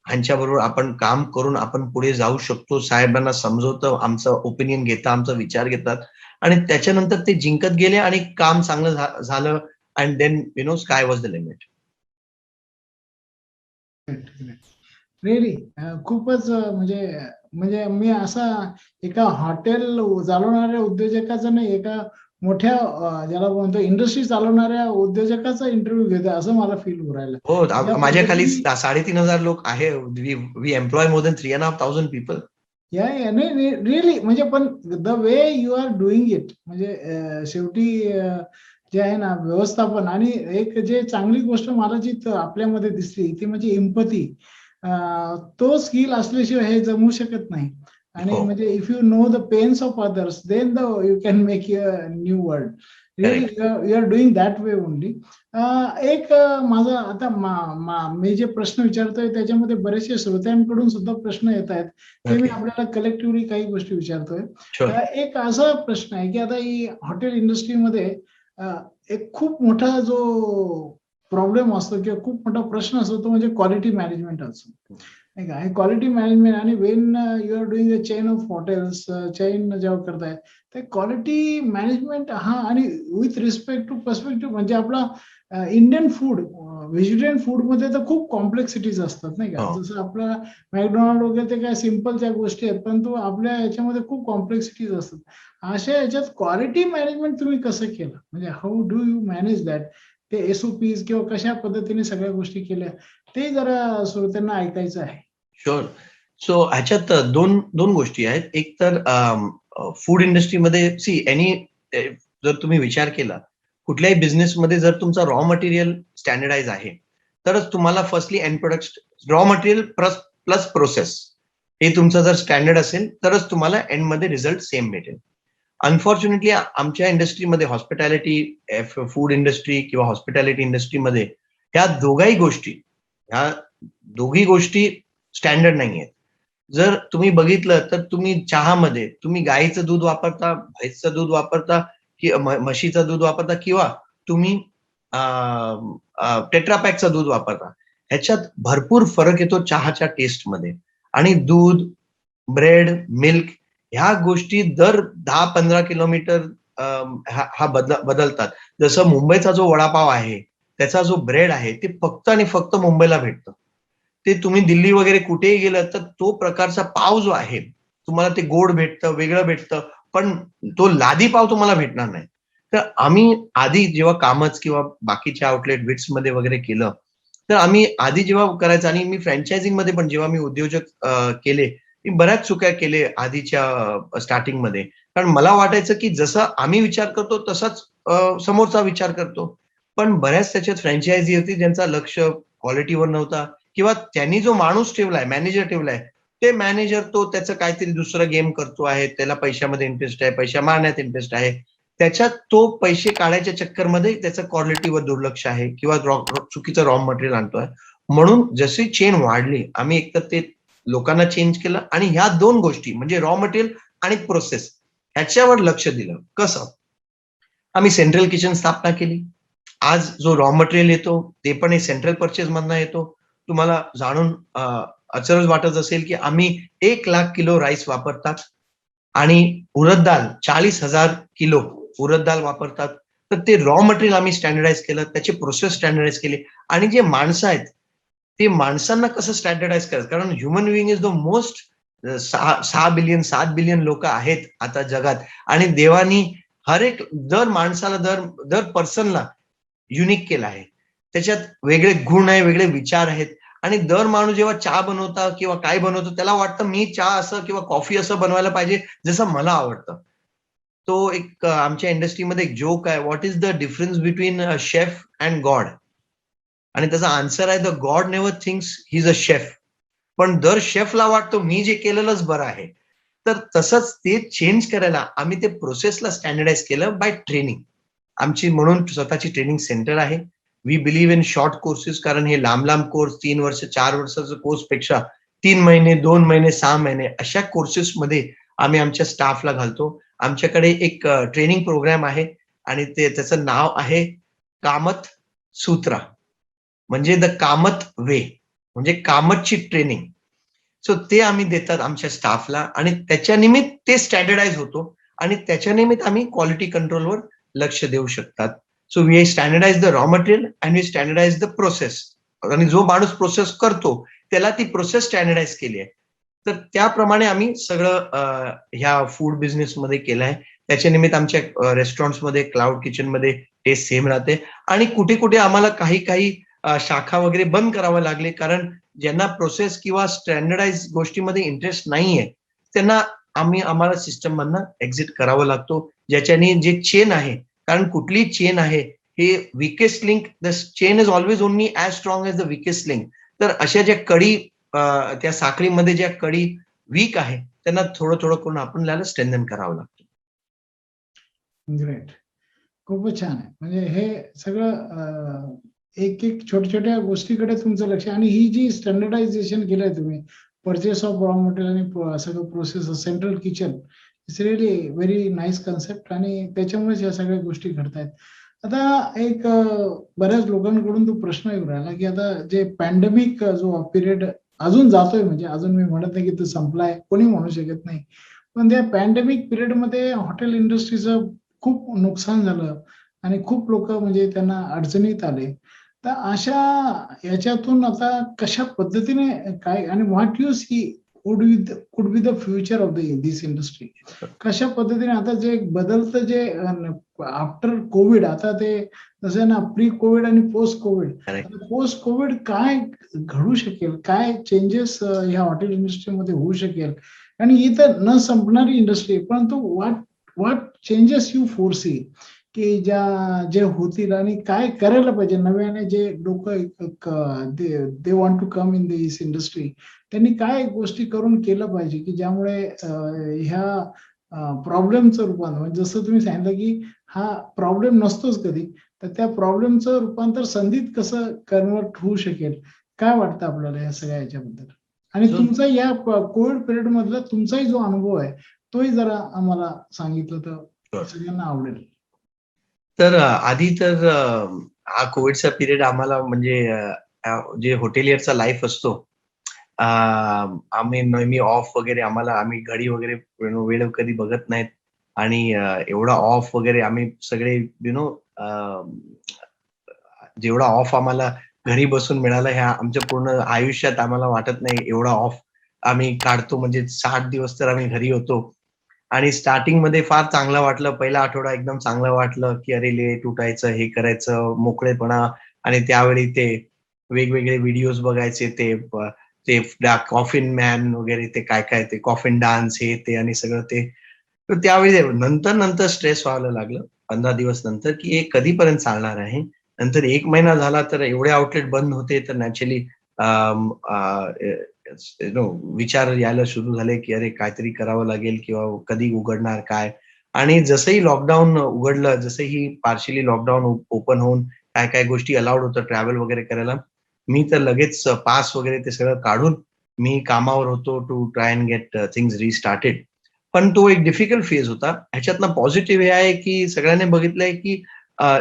ह्यांच्याबरोबर आपण काम करून आपण पुढे जाऊ शकतो. साहेबांना समजवतं, आमचं ओपिनियन घेतात, आमचा विचार घेतात आणि त्याच्यानंतर ते जिंकत गेले आणि काम चांगलं झालं and then sky was the limit. Really खूपच म्हणजे म्हणजे मी असा एका हॉटेल चालवणाऱ्या उद्योजकाचा नाही, एका मोठ्या ज्याला म्हणतो इंडस्ट्री चालवणाऱ्या उद्योजकाचा इंटरव्ह्यू घेतोय असं मला फील होऊ राहिलं. हो, ज्या माझ्या खाली पद्धतीने 3,500 लोक आहे. We employ more than 3,500 people. नाही रिअली म्हणजे पण the way you are doing it म्हणजे शेवटी जे आहे ना व्यवस्थापन आणि एक जे चांगली गोष्ट मला जी आपल्यामध्ये दिसली ती म्हणजे एम्पथी. तो स्किल असल्याशिवाय हे जमू शकत नाही. आणि हो, म्हणजे if you know the pains of others then the you can make your new world. Really correct. You are doing that way only. एक माझा आता मी जे प्रश्न विचारतोय त्याच्यामध्ये बरेचसे श्रोत्यांकडून सुद्धा प्रश्न येत आहेत. ते मी ओके. आपल्याला कलेक्टिव्हली काही गोष्टी विचारतोय. शुअर. एक असा प्रश्न आहे की आता ही हॉटेल इंडस्ट्रीमध्ये अ, एक खूप मोठा जो प्रॉब्लेम असतो किंवा खूप मोठा प्रश्न असतो तो म्हणजे क्वालिटी मॅनेजमेंट असतो. नाही का, हे क्वालिटी मॅनेजमेंट आणि when you are doing a chain of hotels, chain जेव्हा करताय ते क्वालिटी मॅनेजमेंट हा आणि विथ रिस्पेक्ट टू पर्स्पेक्टिव्ह म्हणजे आपला इंडियन फूड, व्हेजिटेरियन फूड मध्ये तर खूप कॉम्प्लेक्सिटीज असतात नाही का. हो. जसं आपला मॅकडोनाल्ड वगैरे ते काय सिम्पल त्या गोष्टी आहेत, परंतु आपल्या याच्यामध्ये खूप कॉम्प्लेक्सिटीज असतात. अशा याच्यात क्वालिटी मॅनेजमेंट तुम्ही कसं केलं, म्हणजे how do you manage that, ते एसओपीज किंवा कशा पद्धतीने सगळ्या गोष्टी केल्या ते जरा श्रोत्यांना ऐकायचं आहे. शुअर. सो ह्याच्यात दोन दोन गोष्टी आहेत. एक तर फूड इंडस्ट्रीमध्ये जर तुम्ही विचार केला, कुठल्याही बिझनेसमध्ये जर तुमचा रॉ मटेरियल स्टँडर्डाइज आहे, तरच तुम्हाला firstly end product raw material plus process हे तुमचं जर स्टँडर्ड असेल, तरच तुम्हाला एंडमध्ये रिझल्ट सेम भेटेल. अनफॉर्च्युनेटली आमच्या इंडस्ट्रीमध्ये फूड इंडस्ट्री किंवा हॉस्पिटॅलिटी इंडस्ट्रीमध्ये ह्या ह्या दोघी गोष्टी स्टँडर्ड नाही आहेत. जर तुम्ही बघितलं तर तुम्ही चहामध्ये तुम्ही गाईचं दूध वापरता, म्हैसचं दूध वापरता, की म्हशीचं दूध वापरता किंवा तुम्ही टेट्रापॅकचं दूध वापरता. ह्याच्यात भरपूर फरक येतो चहाच्या टेस्टमध्ये. आणि दूध, ब्रेड, मिल्क ह्या गोष्टी दर 10-15 किलोमीटर हा बदलतात. जसं मुंबईचा जो वडापाव आहे, त्याचा जो ब्रेड आहे, ते फक्त आणि फक्त मुंबईला भेटतं. ते तुम्ही दिल्ली वगैरे कुठेही गेलं तर तो प्रकारचा पाव जो आहे, तुम्हाला ते गोड भेटतं, वेगळं भेटतं, पण तो लादी पाव तुम्हाला भेटणार नाही. तर आम्ही आधी जेव्हा कामच किंवा बाकीच्या आउटलेट विट्समध्ये वगैरे केलं, तर आम्ही आधी जेव्हा करायचं आणि मी फ्रँचायझिंगमध्ये पण जेव्हा मी उद्योजक केले, मी बऱ्याच चुक्या केले आधीच्या स्टार्टिंगमध्ये. कारण मला वाटायचं की जसं आम्ही विचार करतो तसाच समोरचा विचार करतो. पण बऱ्याच त्याच्यात फ्रँचायझी होती ज्यांचा लक्ष क्वालिटीवर नव्हता किंवा त्यांनी जो माणूस ठेवलाय, मॅनेजर ठेवलाय, ते मॅनेजर तो त्याचं काहीतरी दुसरं गेम करतो आहे. त्याला पैशामध्ये इंटरेस्ट आहे, पैसा मारण्यात इंटरेस्ट आहे. त्याच्यात तो पैसे काढायच्या चक्करमध्ये त्याचं क्वालिटीवर दुर्लक्ष आहे किंवा चुकीचं रॉ मटेरियल आणतोय. म्हणून जशी चेन वाढली, आम्ही एकतर ते लोकांना चेंज केलं आणि ह्या दोन गोष्टी म्हणजे रॉ मटेरियल आणि प्रोसेस ह्याच्यावर लक्ष दिलं. कसं? आम्ही सेंट्रल किचन स्थापना केली. आज जो रॉ मटेरियल येतो ते पण सेंट्रल परचेस मधनं येतो. तुम्हाला जाणून अचरज वाटत असेल की आम्ही 1,00,000 किलो राईस वापरतात आणि उडद डाळ 40,000 किलो उडद डाळ वापरतात. तर ते रॉ मटेरियल आम्ही स्टँडर्डाइज केलं, त्याचे प्रोसेस स्टँडर्डाइज केले आणि जे माणसं आहेत, ते माणसांना कसं स्टँडर्डाइज करायचं? कारण human being is the most 6 billion 7 billion लोक आहेत आता जगात आणि देवानी हर एक दर माणसाला दर पर्सनला युनिक केलं आहे. त्याच्यात वेगळे गुण आहे, वेगळे विचार आहेत आणि दर माणूस जेव्हा चहा बनवता किंवा काय बनवतो त्याला वाटतं मी चहा असं किंवा कॉफी असं बनवायला पाहिजे जसं मला आवडतं. तो एक आमच्या इंडस्ट्रीमध्ये एक जोक आहे, what is the difference between chef and God? आणि त्याचा आन्सर आहे, the God never thinks he is a chef. पण दर शेफला वाटतो मी जे केलेलंच बरं आहे. तर तसंच ते चेंज करायला आम्ही ते प्रोसेसला स्टँडर्डाइज केलं बाय ट्रेनिंग. आमची म्हणून स्वतःची ट्रेनिंग सेंटर आहे. We believe in short courses कारण हे लांब कोर्स 3 वर्ष 4 वर्षाचा कोर्स पेक्षा 3 महिने 2 महिने 6 महिने अशा कोर्सेसमध्ये आम्ही आमच्या स्टाफला घालतो. आमच्याकडे एक ट्रेनिंग प्रोग्राम आहे आणि त्याचं नाव आहे कामत सूत्रा म्हणजे द कामत वे म्हणजे कामतची ट्रेनिंग. सो ते आम्ही देतात आमच्या स्टाफला आणि त्याच्या निमित्त ते स्टँडर्डाइज होतो आणि त्याच्या निमित्त आम्ही क्वालिटी कंट्रोलवर लक्ष देऊ शकतात. So we standardize the raw material and we standardize the process. आणि जो माणूस प्रोसेस करतो त्याला ती प्रोसेस स्टँडर्डाइज केली आहे. तर त्याप्रमाणे आम्ही सगळं ह्या फूड बिझनेसमध्ये केलं आहे. त्याच्या निमित्त आमच्या रेस्टॉरंट्समध्ये क्लाउड किचनमध्ये टेस्ट सेम राहते आणि कुठे कुठे आम्हाला काही शाखा वगैरे बंद करावं लागले कारण ज्यांना प्रोसेस किंवा स्टँडर्डाइज गोष्टीमध्ये इंटरेस्ट नाहीये त्यांना आम्हाला सिस्टम मधनं एक्झिट करावं लागतो. ज्याच्याने जे चेन आहे कारण कुठली चेन आहे हे weakest link the chain is always only as strong as the weakest link. तर अशा ज्या कडी त्या साखळीमध्ये ज्या कडी वीक आहे त्यांना थोडं थोडं करून आपल्याला स्ट्रेंथन करावं लागतं. ग्रेट. खूपच छान आहे. म्हणजे हे सगळं एक एक छोट्या गोष्टीकडे तुमचं लक्ष, आणि ही जी स्टँडर्डायझेशन केलंय तुम्ही, पर्चेस ऑफ रॉ मटेरियल आणि सगळं process central kitchen, it's really very nice concept, आणि त्याच्यामुळेच या सगळ्या गोष्टी घडतायत. आता एक बऱ्याच लोकांकडून तो प्रश्न येऊ राहिला की आता जे पॅन्डेमिक जो पिरियड अजून जातोय, म्हणजे अजून मी म्हणत नाही की तो संपलाय, कोणी म्हणू शकत नाही, पण त्या पॅन्डेमिक पिरियडमध्ये हॉटेल इंडस्ट्रीचं खूप नुकसान झालं आणि खूप लोक म्हणजे त्यांना अडचणीत आले. तर अशा याच्यातून आता कशा पद्धतीने काय, आणि what you see could be the future of this industry, कशा पद्धतीने आता जे बदलतं जे आफ्टर कोविड, आता ते जसं ना प्री कोविड आणि पोस्ट कोविड, पोस्ट कोविड काय घडू शकेल, काय चेंजेस ह्या हॉटेल इंडस्ट्रीमध्ये होऊ शकेल, आणि ही तर न संपणारी इंडस्ट्री, परंतु व्हॉट चेंजेस यू फोरसी की जे होतील, आणि काय करायला पाहिजे नव्याने जे लोक they want to come in this industry, त्यांनी काय गोष्टी करून केलं पाहिजे की ज्यामुळे ह्या प्रॉब्लेमचं रूपांतर, म्हणजे जसं तुम्ही सांगितलं की हा प्रॉब्लेम नसतोच कधी, तर त्या प्रॉब्लेमचं रूपांतर संधीत कसं कन्वर्ट होऊ शकेल, काय वाटतं आपल्याला या सगळ्या याच्याबद्दल, आणि तुमचा या कोविड पिरियड मधला तुमचाही जो अनुभव आहे तोही जरा आम्हाला सांगितलं तर सगळ्यांना आवडेल. तर आधी तर हा कोविडचा पिरियड आम्हाला म्हणजे जे हॉटेलियरचा लाईफ असतो, आम्ही नेहमी ऑफ वगैरे, आम्ही घडी वगैरे वेळ कधी बघत नाहीत, आणि एवढा ऑफ वगैरे आम्ही सगळे जेवढा ऑफ आम्हाला घरी बसून मिळाला ह्या आमच्या पूर्ण आयुष्यात आम्हाला वाटत नाही एवढा ऑफ आम्ही काढतो. म्हणजे 60 दिवस तर आम्ही घरी होतो, आणि स्टार्टिंग मध्ये फार चांगलं वाटलं. पहिला आठवडा एकदम चांगलं वाटलं की अरे लेट उठायचं, हे करायचं, मोकळेपणा, आणि त्यावेळी ते वेगवेगळे व्हिडिओज बघायचे, ते कॉफिन मॅन वगैरे, ते काय काय ते कॉफिन डान्स, हे ते आणि सगळं ते. तर त्यावेळी नंतर स्ट्रेस व्हायला लागलं 15 दिवस नंतर की हे कधीपर्यंत चालणार आहे. नंतर 1 महिना झाला तर एवढे आउटलेट बंद होते, तर नॅचरली विचार यायला सुरू झाले की अरे काहीतरी करावं लागेल, किंवा कधी उघडणार काय. आणि जसंही लॉकडाऊन उघडलं, जसंही पार्शियली लॉकडाऊन ओपन होऊन काय काय गोष्टी अलाउड होतं ट्रॅव्हल वगैरे करायला, मी तर लगेच पास वगैरे ते सगळं काढून मी कामावर होतो to try and get things restarted. पण तो एक डिफिकल्ट फेज होता. ह्याच्यातनं पॉझिटिव्ह हे आहे की सगळ्यांनी बघितलंय की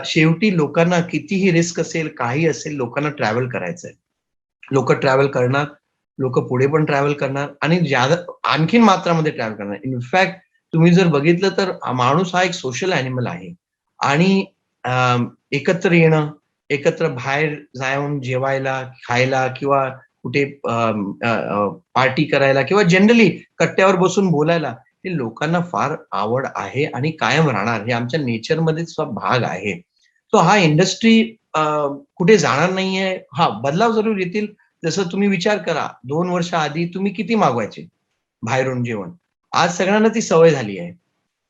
शेवटी लोकांना कितीही रिस्क असेल, काही असेल, लोकांना ट्रॅव्हल करायचंय. लोक ट्रॅव्हल करणार, लोक पुढे पण ट्रॅव्हल करणार, आणि आणखीन मात्रामध्ये ट्रॅव्हल करणार. इनफॅक्ट तुम्ही जर बघितलं तर माणूस हा एक सोशल ॲनिमल आहे, आणि एकत्र येणं, एकत्र बाहेर जाऊन जेवायला, खायला, किंवा कुठे पार्टी करायला, किंवा जनरली कट्ट्यावर बसून बोलायला, हे लोकांना फार आवड आहे आणि कायम राहणार. हे आमच्या नेचरमध्येच भाग आहे. सो हा इंडस्ट्री कुठे जाणार नाहीये. हा बदलाव जरूर येतील. जसं तुम्ही विचार करा, 2 वर्ष आधी तुम्ही किती मागवायचे बाहेरून जेवण. आज सगळ्यांना ती सवय झाली आहे.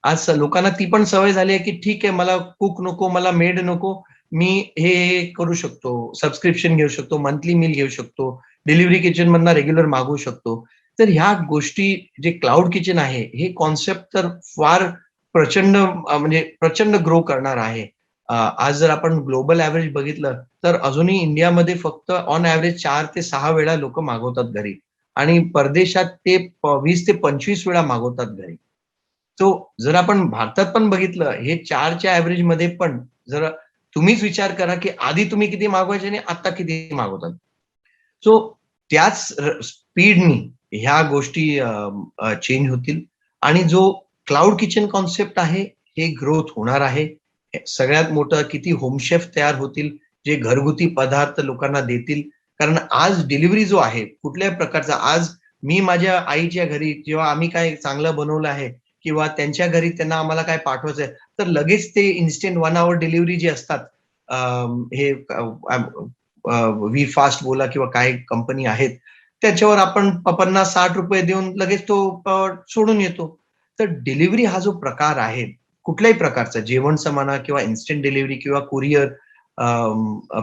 आज लोकांना ती पण सवय झाली आहे की ठीक आहे, मला कुक नको, मला मेड नको, मी हे करू शकतो, सबस्क्रिप्शन घेऊ शकतो, मंथली मील घेऊ शकतो, डिलिव्हरी किचन मधनं रेग्युलर मागवू शकतो. तर ह्या गोष्टी, जे क्लाउड किचन आहे, हे कॉन्सेप्ट तर फार प्रचंड म्हणजे प्रचंड ग्रो करणार आहे. आज जर आपण ग्लोबल ऍव्हरेज बघितलं तर अजूनही इंडियामध्ये फक्त ऑन ऍव्हरेज 4 ते 6 वेळा लोक मागवतात घरी, आणि परदेशात ते 20 ते 25 वेळा मागवतात घरी. सो जर आपण भारतात पण बघितलं, हे 4च्या ऍव्हरेज मध्ये पण जर तुम्हीच विचार करा की आधी तुम्ही किती मागवायचे आणि आता किती मागवतात. सो त्याच स्पीडनी ह्या गोष्टी चेंज होतील, आणि जो क्लाउड किचन कॉन्सेप्ट आहे हे ग्रोथ होणार आहे. सगळ्यात मोठं किती होम शेफ तयार होतील, जे घरगुती पदार्थ लोकांना देतील. कारण आज डिलिव्हरी जो आहे कुठल्याही प्रकारचा, आज मी माझ्या आईच्या घरी जेव्हा आम्ही काय चांगलं बनवलं आहे, किंवा त्यांच्या घरी त्यांना आम्हाला काय पाठवायचंय, तर लगेच ते इन्स्टंट 1 आवर डिलिव्हरी जे असतात, हे वी फास्ट बोला किंवा काही कंपनी आहेत, त्याच्यावर आपण 50-60 रुपये देऊन लगेच तो सोडून येतो. तर डिलिव्हरी हा जो प्रकार आहे, कुठल्याही प्रकारचा, जेवणचा म्हणा, किंवा इन्स्टंट डिलिव्हरी, किंवा कुरिअर,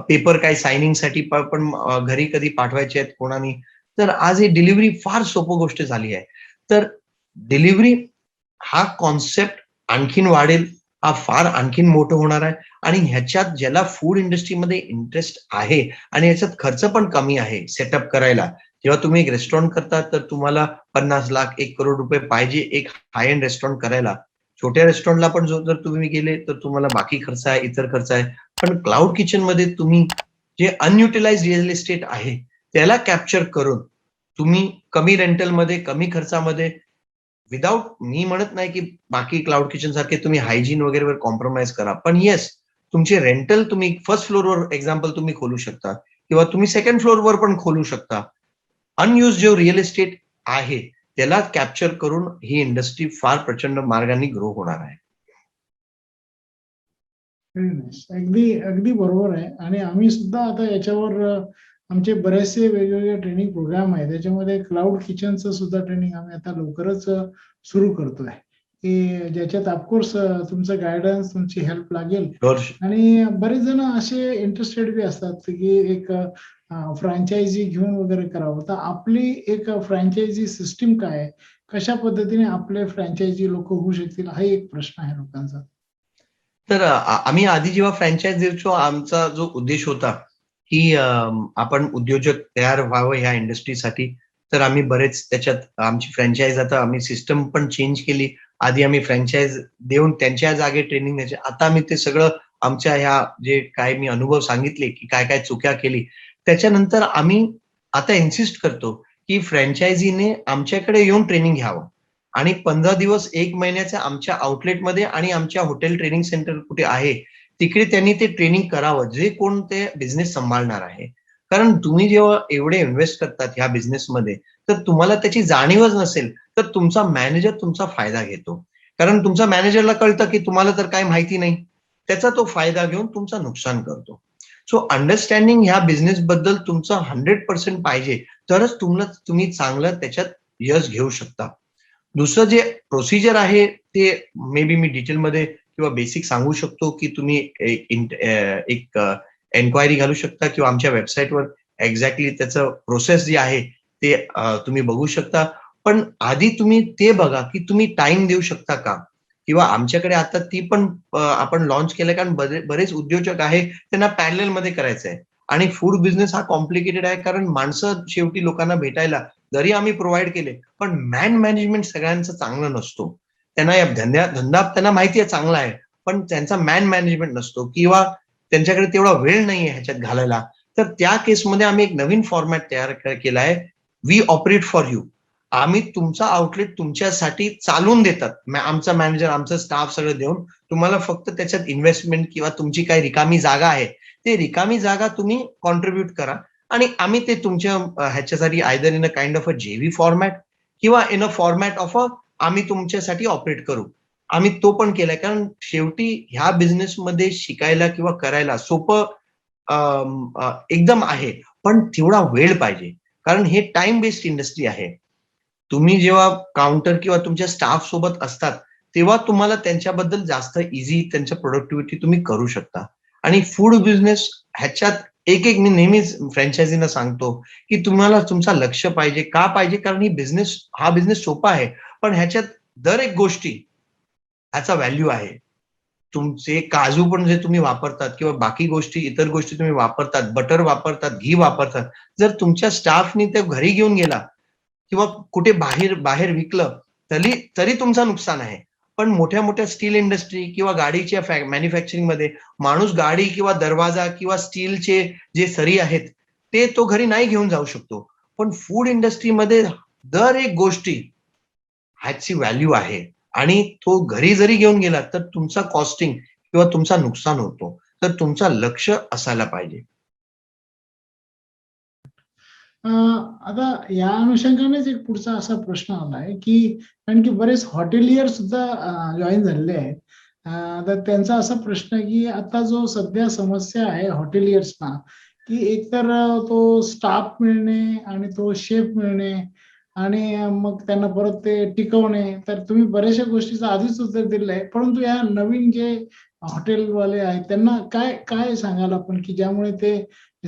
पेपर काही सायनिंगसाठी पण घरी कधी पाठवायचे आहेत कोणानी, तर आज ही डिलिव्हरी फार सोपं गोष्ट झाली आहे. तर डिलिव्हरी हा कॉन्सेप्ट आणखीन वाढेल, हा फार आणखीन मोठं होणार आहे आणि ह्याच्यात ज्याला फूड इंडस्ट्रीमध्ये इंटरेस्ट आहे आणि ह्याच्यात खर्च पण कमी आहे सेटअप करायला. जेव्हा तुम्ही एक रेस्टॉरंट करता तर तुम्हाला 50 लाख, 1 करोड रुपये पाहिजे एक हाय एंड रेस्टॉरंट करायला. छोट्या रेस्टॉरंटला पण जर तुम्ही गेले तर तुम्हाला बाकी खर्च आहे, इतर खर्च आहे. पण क्लाउड किचनमध्ये तुम्ही जे अनयुटिलाइज रिअल इस्टेट आहे त्याला कॅप्चर करून तुम्ही कमी रेंटलमध्ये, कमी खर्चामध्ये विदाउट मी म्हणत नाही की बाकी क्लाउड किचन सारखे तुम्ही हायजीन वगैरेवर कॉम्प्रोमाइज करा. पण येस, तुमचे रेंटल तुम्ही फर्स्ट फ्लोअरवर एक्झाम्पल तुम्ही खोलू शकता किंवा तुम्ही सेकंड फ्लोअरवर पण खोलू शकता. अनयुज जो रिअल इस्टेट आहे त्याला कॅप्चर करून ही इंडस्ट्री फार प्रचंड मार्गाने ग्रो होणार आहे. अगदी अगदी बरोबर आहे. आणि आम्ही सुद्धा आता याच्यावर आमचे बरेचसे वेगवेगळे ट्रेनिंग प्रोग्राम आहेत. त्याच्यामध्ये क्लाउड किचनचं सुद्धा ट्रेनिंग आम्ही आता लवकरच सुरू करतोय, की ज्याच्यात ऑफकोर्स तुमचं गायडन्स, तुमची हेल्प लागेल. आणि बरेच जण असे इंटरेस्टेड बी असतात की एक फ्रँचायझी घेऊन वगैरे करावं. तर आपली एक फ्रँचायझी सिस्टीम काय आहे, कशा पद्धतीने आपले फ्रँचायझी लोक होऊ शकतील, हा एक प्रश्न आहे लोकांचा. तर आम्ही आधी जेव्हा फ्रँचाईज द्यायचो आमचा जो उद्देश होता की आपण उद्योजक तयार व्हावं ह्या इंडस्ट्रीसाठी. तर आम्ही बरेच त्याच्यात आमची फ्रँचाईज आता आम्ही सिस्टम पण चेंज केली. आधी आम्ही फ्रँचाईज देऊन त्यांच्या जागे ट्रेनिंग द्यायचे. आता आम्ही ते सगळं आमच्या ह्या जे काय मी अनुभव सांगितले की काय काय चुक्या केली त्याच्यानंतर आम्ही आता इन्सिस्ट करतो की फ्रँचायझीने आमच्याकडे येऊन ट्रेनिंग घ्यावं आणि 15 दिवस 1 महिन्याच्या आमच्या आउटलेटमध्ये आणि आमच्या हॉटेल ट्रेनिंग सेंटर कुठे आहे तिकडे त्यांनी ते ट्रेनिंग करावं जे कोण ते बिझनेस सांभाळणार आहे. कारण तुम्ही जेव्हा एवढे इन्व्हेस्ट करतात ह्या बिझनेसमध्ये तर तुम्हाला त्याची जाणीवच नसेल तर तुमचा मॅनेजर तुमचा फायदा घेतो. कारण तुमच्या मॅनेजरला कळतं की तुम्हाला तर काही माहिती नाही. त्याचा तो फायदा घेऊन तुमचं नुकसान करतो. सो अंडरस्टँडिंग ह्या बिझनेस बद्दल तुमचं 100% पाहिजे तरच तुम्ही चांगलं त्याच्यात यश घेऊ शकता. दुसरं जे प्रोसिजर आहे ते मे बी मी डिटेलमध्ये किंवा बेसिक सांगू शकतो की तुम्ही एक एन्क्वायरी घालू शकता किंवा आमच्या वेबसाईटवर एक्झॅक्टली त्याचं प्रोसेस जे आहे ते तुम्ही बघू शकता. पण आधी तुम्ही ते बघा की तुम्ही टाइम देऊ शकता का? किंवा आमच्याकडे आता ती पण आपण लॉन्च केलंय कारण बरेच उद्योजक आहे त्यांना पॅरलल मध्ये करायचं आहे. आणि फूड बिझनेस हा कॉम्प्लिकेटेड आहे कारण माणसं शेवटी लोकांना भेटायला जरी आम्ही प्रोव्हाइड केले पण मॅन मॅनेजमेंट सगळ्यांचं चांगलं नसतो. त्यांना या धंदा त्यांना माहिती आहे चांगला आहे पण त्यांचा मॅन मॅनेजमेंट नसतो किंवा त्यांच्याकडे तेवढा वेळ नाहीये ह्याच्यात घालायला. तर त्या केसमध्ये आम्ही एक नवीन फॉर्मॅट तयार केला आहे. We operate for you. आम्ही तुमचा आउटलेट तुमच्यासाठी चालून देतात. आमचा मॅनेजर, आमचं स्टाफ सगळं देऊन तुम्हाला फक्त त्याच्यात इन्व्हेस्टमेंट किंवा तुमची काही रिकामी जागा आहे ते रिकामी जागा तुम्ही कॉन्ट्रीब्युट करा आणि आम्ही ते तुमच्या ह्याच्यासाठी either in a kind of a JV format किंवा in a format of a आम्ही तुमच्यासाठी ऑपरेट करू. आम्ही तो पण केलाय कारण शेवटी ह्या बिझनेसमध्ये शिकायला किंवा करायला सोपं एकदम आहे पण तेवढा वेळ पाहिजे कारण हे टाइम बेस्ड इंडस्ट्री आहे. तुम्ही जेव्हा काउंटर किंवा तुमच्या स्टाफ सोबत असतात तेव्हा तुम्हाला त्यांच्याबद्दल जास्त इझी त्यांच्या प्रोडक्टिव्हिटी तुम्ही करू शकता. आणि फूड बिझनेस ह्याच्यात एक मी नेहमीच फ्रँचायझीना सांगतो की तुम्हाला तुमचा लक्ष पाहिजे. का पाहिजे? कारण हा बिझनेस सोपा आहे पण ह्याच्यात दर एक गोष्टी ह्याचा व्हॅल्यू आहे. तुमचे काजू पण जे तुम्ही वापरतात किंवा बाकी गोष्टी इतर गोष्टी तुम्ही वापरतात, बटर वापरतात, घी वापरतात. जर तुमच्या स्टाफनी ते घरी घेऊन गेला किंवा कुठे बाहेर बाहेर विकलं तरी तुमचं नुकसान आहे. पण मोठ्या मोठ्या स्टील इंडस्ट्री किंवा गाडीच्या मॅन्युफॅक्चरिंग मध्ये माणूस गाडी किंवा दरवाजा किंवा स्टीलचे जे सरी आहेत ते तो घरी नाही घेऊन जाऊ शकतो. पण फूड इंडस्ट्रीमध्ये दर एक गोष्टी ह्याची व्हॅल्यू आहे आणि तो घरी जरी घेऊन गेला तर तुमचा कॉस्टिंग किंवा तुमचा नुकसान होतो. तर तुमचा लक्ष असायला पाहिजे. आता या अनुषंगानेच एक पुढचा असा प्रश्न आलाय की कारण की बरेच हॉटेलियर सुद्धा जॉईन झालेले आहेत. तर त्यांचा असा प्रश्न आहे की आता जो सध्या समस्या आहे हॉटेलियर्सना की एकतर तो स्टाफ मिळणे आणि तो शेफ मिळणे आणि मग त्यांना परत ते टिकवणे. तर तुम्ही बऱ्याचशा गोष्टीचं आधीच उत्तर दिलं आहे. परंतु या नवीन जे हॉटेलवाले आहेत त्यांना काय काय सांगाल आपण की ज्यामुळे ते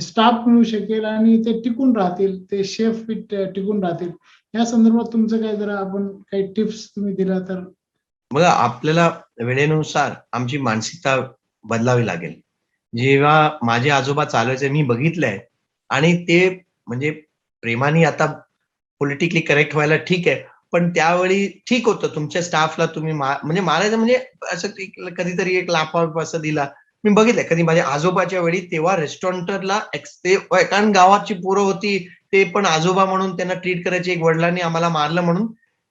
स्टाफ मिळू शकेल आणि ते टिकून राहतील, ते शेफ टिकून राहतील. या संदर्भात तुमचं काय, जरा आपण काही टिप्स तुम्ही दिला तर. बघा, आपल्याला वेळेनुसार आमची मानसिकता बदलावी लागेल. जेव्हा माझे आजोबा चालवायचे मी बघितलंय, आणि ते म्हणजे प्रेमाने, आता पॉलिटिकली करेक्ट व्हायला ठीक आहे, पण त्यावेळी ठीक होतं. तुमच्या स्टाफला तुम्ही म्हणजे मारायचं म्हणजे असं कधीतरी एक लाफा असं दिला. मी बघितलंय कधी माझ्या आजोबाच्या वेळी, तेव्हा रेस्टॉरंटला ते कारण गावाची पोरं होती, ते पण आजोबा म्हणून त्यांना ट्रीट करायचे. एक वडिलांनी आम्हाला मारलं म्हणून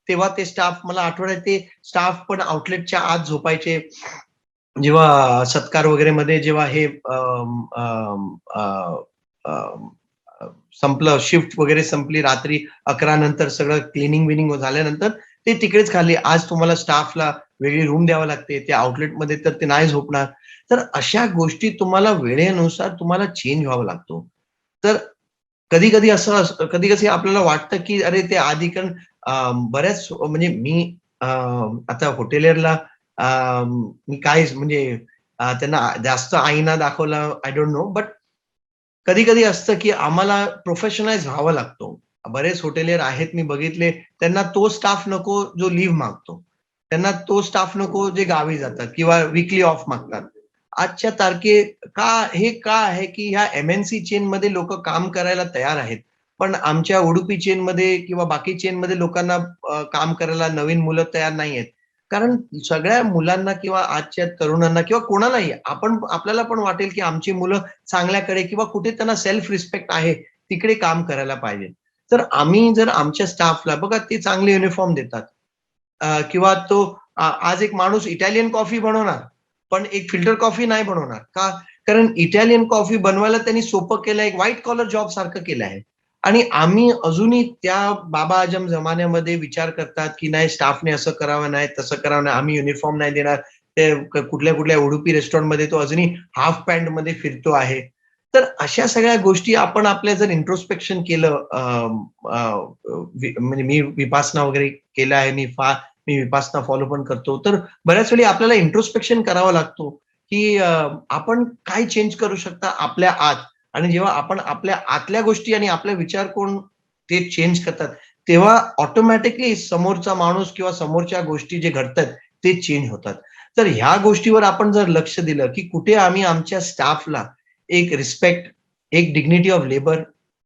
तेव्हा ते स्टाफ, मला आठवण आहे, ते स्टाफ पण आउटलेटच्या आत झोपायचे. जेव्हा सत्कार वगैरे मध्ये जेव्हा हे संपलं, शिफ्ट वगैरे संपली, रात्री 11 नंतर सगळं क्लिनिंग विनिंग झाल्यानंतर ते तिकडेच खाली. आज तुम्हाला स्टाफला वेगळी रूम द्यावं लागते, ते आउटलेटमध्ये तर ते नाही झोपणार. तर अशा गोष्टी तुम्हाला वेळेनुसार तुम्हाला चेंज व्हावं लागतो. तर कधी कधी कधी कधी आपल्याला वाटतं की अरे ते आधी, कारण बऱ्याच म्हणजे मी आता हॉटेलियरला मी काय म्हणजे त्यांना जास्त आईना दाखवला, आय डोंट नो, बट कधी कधी असतं की आम्हाला प्रोफेशनलाइज व्हावं लागतो. बरेच हॉटेलियर आहेत मी बघितले, त्यांना तो स्टाफ नको जो लीव्ह मागतो, त्यांना तो स्टाफ नको जे गावी जातात किंवा वीकली ऑफ मागतात. आजच्या का आहे की ह्या MNC चेन मध्ये लोक काम करायला तयार आहेत, पण आमच्या उडुपी चेन मध्ये किंवा बाकी चेन मध्ये लोकांना काम करायला नवीन मुलं तयार नाही आहेत. कारण सगळ्या मुलांना किंवा आजच्या तरुणांना किंवा कोणालाही आपल्याला पण वाटेल की आमची मुलं चांगल्याकडे किंवा कुठे त्यांना सेल्फ रिस्पेक्ट आहे तिकडे काम करायला पाहिजे. तर आम्ही जर आमच्या स्टाफला बघा, ते चांगले युनिफॉर्म देतात, किंवा तो आज एक माणूस इटालियन कॉफी बनवणार, पण एक फिल्टर कॉफी नाही बनवणार का? कारण इटालियन कॉफी बनवायला त्यांनी सोपं केलं, एक व्हाईट कॉलर जॉब सारखं केलं आहे. आणि आम्ही अजूनही त्या बाबा आजम जमान्यामध्ये विचार करतात की नाही, स्टाफने असं करावं नाही, तसं करावं नाही, आम्ही युनिफॉर्म नाही देणार. ते कुठल्या कुठल्या उडुपी रेस्टॉरंटमध्ये तो अजूनही हाफ पॅन्ट मध्ये फिरतो आहे. तर अशा सगळ्या गोष्टी आपण आपल्या जर इंट्रोस्पेक्शन केलं, म्हणजे मी विपासना वगैरे केलं आहे, मी विपासना फॉलो पण करतो, तर बऱ्याच वेळी आपल्याला इंट्रोस्पेक्शन करावा लागतो की आपण काय चेंज करू शकता आपल्या आत. आणि जेव्हा आपण आपल्या आतल्या गोष्टी आणि आपले विचार कोण ते चेंज करतात, तेव्हा ऑटोमॅटिकली समोरचा माणूस किंवा समोरच्या गोष्टी जे घडतात ते चेंज होतात. तर ह्या गोष्टीवर आपण जर लक्ष दिलं की कुठे आम्ही आमच्या स्टाफला एक रिस्पेक्ट, एक डिग्निटी ऑफ लेबर,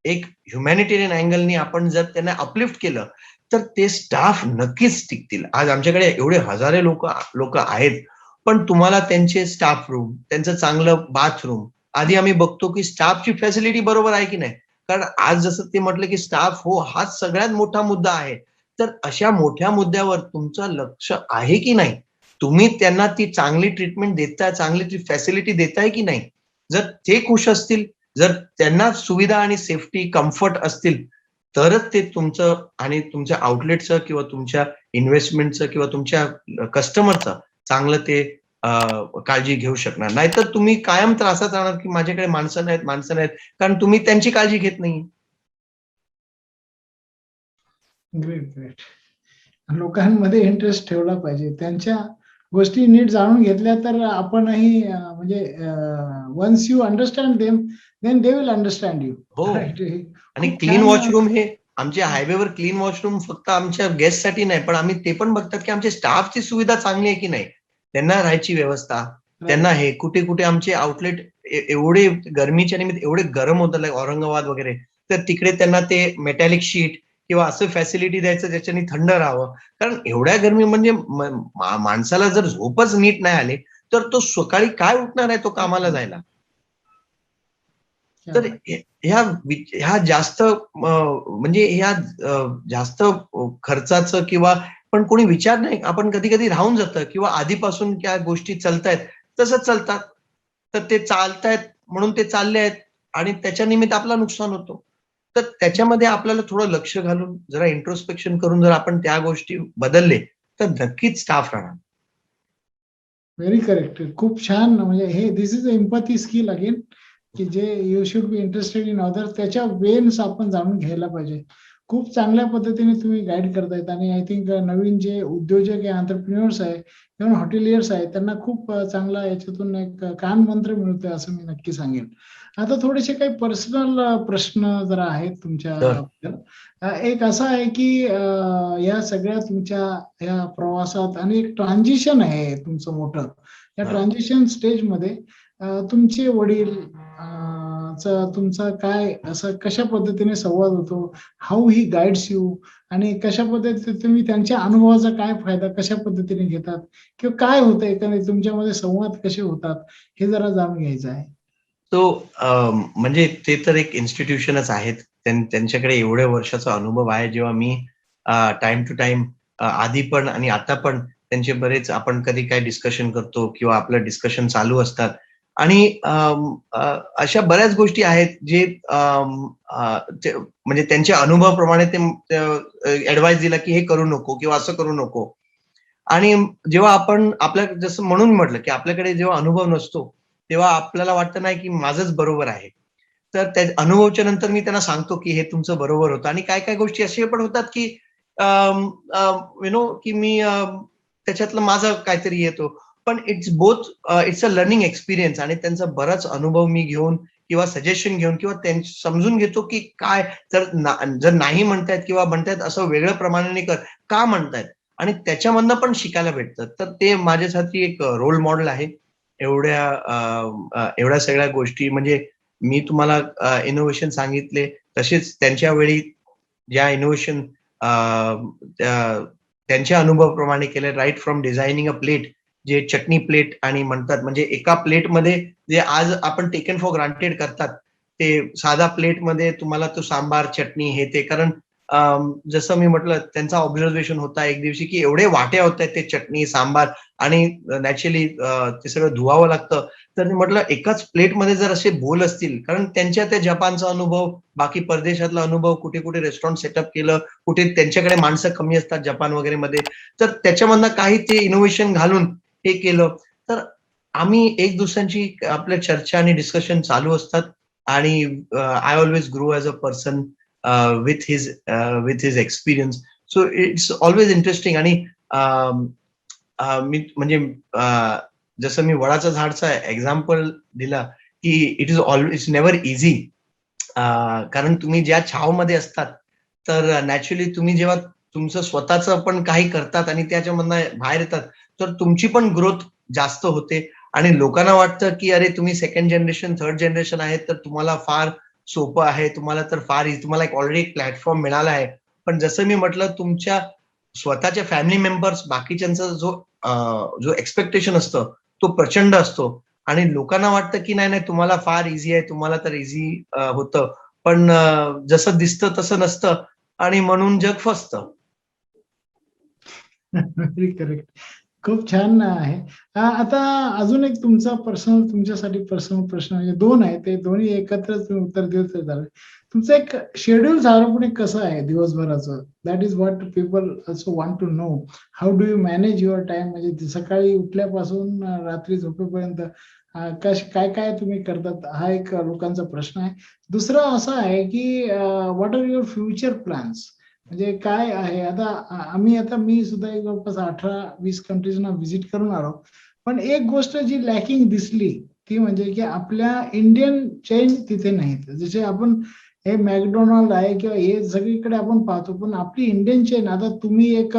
एक ह्युमॅनिटेरियन अँगलनी आपण जर त्यांना अपलिफ्ट केलं, तर ते स्टाफ नक्कीच टिकतील. आज आमच्याकडे एवढे हजारो लोक आहेत, पण तुम्हाला त्यांचे स्टाफ रूम, त्यांचं चांगलं बाथरूम, आधी आम्ही बघतो की स्टाफची फॅसिलिटी बरोबर आहे की नाही. कारण आज जसं ते म्हटलं की स्टाफ, हो, हाच सगळ्यात मोठा मुद्दा आहे. तर अशा मोठ्या मुद्द्यावर तुमचं लक्ष आहे की नाही, तुम्ही त्यांना ती चांगली ट्रीटमेंट देताय, चांगली ती फॅसिलिटी देताय की नाही. जर ते खुश असतील, जर त्यांना सुविधा आणि सेफ्टी, कम्फर्ट असतील, तरच ते तुमचं आणि तुमच्या आउटलेटचं किंवा तुमच्या इन्व्हेस्टमेंटचं किंवा तुमच्या कस्टमरचं चांगलं ते काळजी घेऊ शकणार. नाहीतर तुम्ही कायम त्रासात राहणार की माझ्याकडे माणसं नाहीत, कारण तुम्ही त्यांची काळजी घेत नाही. Great, great. लोकांमध्ये इंटरेस्ट ठेवला पाहिजे, त्यांच्या गोष्टी नीट जाणून घेतल्या तर आपणही म्हणजे once you understand them, then they will understand you. हो. आणि खूप क्लीन छान. वॉशरूम, हे आमच्या हायवेवर क्लीन वॉशरूम फक्त आमच्या गेस्टसाठी नाही, पण आम्ही ते पण बघतात की आमच्या स्टाफची सुविधा चांगली आहे की नाही, त्यांना राहायची व्यवस्था, त्यांना हे कुठे कुठे आमचे आउटलेट एवढे गरमीच्या निमित्त एवढे गरम होतं, लाईक औरंगाबाद वगैरे, तर तिकडे त्यांना ते मेटॅलिक शीट किंवा असं फॅसिलिटी द्यायचं ज्याच्याने थंड राहावं. कारण एवढ्या गरमी म्हणजे माणसाला जर झोपच नीट नाही आली, तर तो सकाळी काय उठणार आहे तो कामाला जायला. तर ह्या जास्त म्हणजे ह्या जास्त खर्चाचं किंवा पण कोणी विचार नाही, आपण कधी कधी राहून जातं किंवा आधीपासून त्या गोष्टी चालतायत तसंच चालतात, तर ते चालतायत म्हणून ते चालले आहेत आणि त्याच्या निमित्त आपलं नुकसान होतो. तर त्याच्यामध्ये आपल्याला थोडं लक्ष घालून जरा इंट्रोस्पेक्शन करून जर आपण त्या गोष्टी बदलले तर नक्कीच स्टाफ राहणार. Very correct. खूप छान. म्हणजे हे दिस इज एम्पॅथी स्किल अगेन, की जे you should be interested in other, त्याच्या वेन्स आपण जाणून घ्यायला पाहिजे. खूप चांगल्या पद्धतीने तुम्ही गाईड करतायत आणि आय थिंक नवीन जे उद्योजक आहे, एंटरप्रेन्योर्स आहे किंवा हॉटेलियर्स आहे, त्यांना खूप चांगला याच्यातून एक कानमंत्र मिळतोय असं मी नक्की सांगेन. आता थोडेसे काही पर्सनल प्रश्न जरा आहेत तर तुमच्याबद्दल. एक असं आहे की या सगळ्या तुमच्या या प्रवासात आणि एक ट्रान्झिशन आहे तुमचं मोठं. या ट्रान्झिशन स्टेजमध्ये तुमचे वडील तुमचा काय असं कशा पद्धतीने संवाद होतो, हाऊ ही गाईड्स यू, आणि कशा पद्धतीने तुम्ही त्यांच्या अनुभवाचा काय फायदा कशा पद्धतीने घेतात किंवा काय होतं एकंदरीत तुमच्यामध्ये संवाद कसे होतात हे जरा जाणून घ्यायचं आहे. तो म्हणजे ते तर एक इन्स्टिट्यूशनच आहेत. त्यांच्याकडे एवढ्या वर्षाचा अनुभव आहे. जेव्हा मी टाईम टू टाईम आधी पण आणि आता पण त्यांचे बरेच आपण कधी काय डिस्कशन करतो किंवा आपलं डिस्कशन चालू असतात आणि अशा बऱ्याच गोष्टी आहेत जे म्हणजे त्यांच्या अनुभवाप्रमाणे ते ॲडवाईस दिला की हे करू नको किंवा असं करू नको. आणि जेव्हा आपण आपल्या जसं म्हणून म्हटलं की आपल्याकडे जेव्हा अनुभव नसतो, तेव्हा आपल्याला वाटतं नाही की माझंच बरोबर आहे. तर त्या अनुभवाच्या नंतर मी त्यांना सांगतो की हे तुमचं बरोबर होतं आणि काही-काही गोष्टी अशा पण होतात की यू नो की मी त्याच्यातलं माझं काहीतरी येतो. पण it's both it's a learning experience आणि त्यांचा बराच अनुभव मी घेऊन किंवा सजेशन घेऊन किंवा समजून घेतो की काय जर नाही म्हणतायत किंवा म्हणतायत असं वेगळ्या प्रमाणाने कर, का म्हणतायत? आणि त्याच्यामधनं पण शिकायला भेटतं. तर ते माझ्यासाठी एक रोल मॉडेल आहे. एवढ्या सगळ्या गोष्टी म्हणजे मी तुम्हाला इनोव्हेशन सांगितले, तसेच त्यांच्या वेळी ज्या इनोव्हेशन त्यांच्या अनुभवाप्रमाणे केले right from designing a plate, जे चटणी प्लेट आणि म्हणतात म्हणजे एका प्लेटमध्ये जे आज आपण टेकन फॉर ग्रांटेड करतात, ते साधा प्लेटमध्ये तुम्हाला तो सांबार, चटणी हे ते कारण जसं मी म्हटलं त्यांचा ऑब्झर्वेशन होता एक दिवशी, की एवढे वाट्या होतायत ते चटणी, सांबार आणि नॅचरली ते सगळं धुवावं लागतं. तर मी म्हटलं एकाच प्लेटमध्ये जर असे बोल असतील, कारण त्यांच्या त्या जपानचा अनुभव, बाकी परदेशातला अनुभव, कुठे-कुठे रेस्टॉरंट सेटअप केलं, कुठे त्यांच्याकडे माणसं कमी असतात जपान वगैरेमध्ये. तर त्याच्यामधनं काही ते इनोव्हेशन घालून हे केलं. तर आम्ही एक दुसऱ्यांची आपल्या चर्चा आणि डिस्कशन चालू असतात आणि I always grow as a person with his experience. So it's always interesting आणि मी म्हणजे जसं मी वडाच्या झाडचा एक्झाम्पल दिला, की इट इज नेव्हर इझी. कारण तुम्ही ज्या छावमध्ये असतात, तर नॅचरली तुम्ही जेव्हा तुमचं स्वतःचं पण काही करतात आणि त्याच्यामधनं बाहेर येतात, तर तुमची पण ग्रोथ जास्त होते आणि लोकांना वाटतं, की अरे तुम्ही सेकंड जनरेशन, थर्ड जनरेशन आहेत, तर तुम्हाला फार सोपं आहे. तुम्हाला तर फार तुम्हाला एक ऑलरेडी एक प्लॅटफॉर्म मिळाला आहे. पण जसं मी म्हटलं तुमच्या स्वतःच्या फॅमिली मेंबर्स बाकीच्यांचा जो एक्स्पेक्टेशन असतं, तो प्रचंड असतो आणि लोकांना वाटतं, की नाही तुम्हाला फार ईझी आहे, तुम्हाला तर ईझी होतं. पण जसं दिसतं तसं नसतं आणि म्हणून जग फसतं. Very correct. खूप छान आहे. आता अजून एक तुमचा तुमच्यासाठी पर्सनल प्रश्न म्हणजे 2 आहे. ते दोन्ही एकत्रच तुम्ही उत्तर दिलं तरी चालेल. तुमचं एक शेड्यूल साधारणपणे कसं आहे दिवसभराचं? That is what people also want to know. How do you manage your time? म्हणजे सकाळी उठल्यापासून रात्री झोपेपर्यंत काय-काय तुम्ही करतात? हा एक लोकांचा प्रश्न आहे. दुसरा असा आहे की what are your future plans? म्हणजे काय आहे आता मी सुद्धा एक जवळपास 18-20 कंट्रीजना व्हिजिट करून आलो. पण एक गोष्ट जी लॅकिंग दिसली ती म्हणजे की आपल्या इंडियन चेन तिथे नाहीत. जसे आपण हे मॅकडोनाल्ड आहे किंवा हे सगळीकडे आपण पाहतो. पण आपली इंडियन चेन आता तुम्ही एक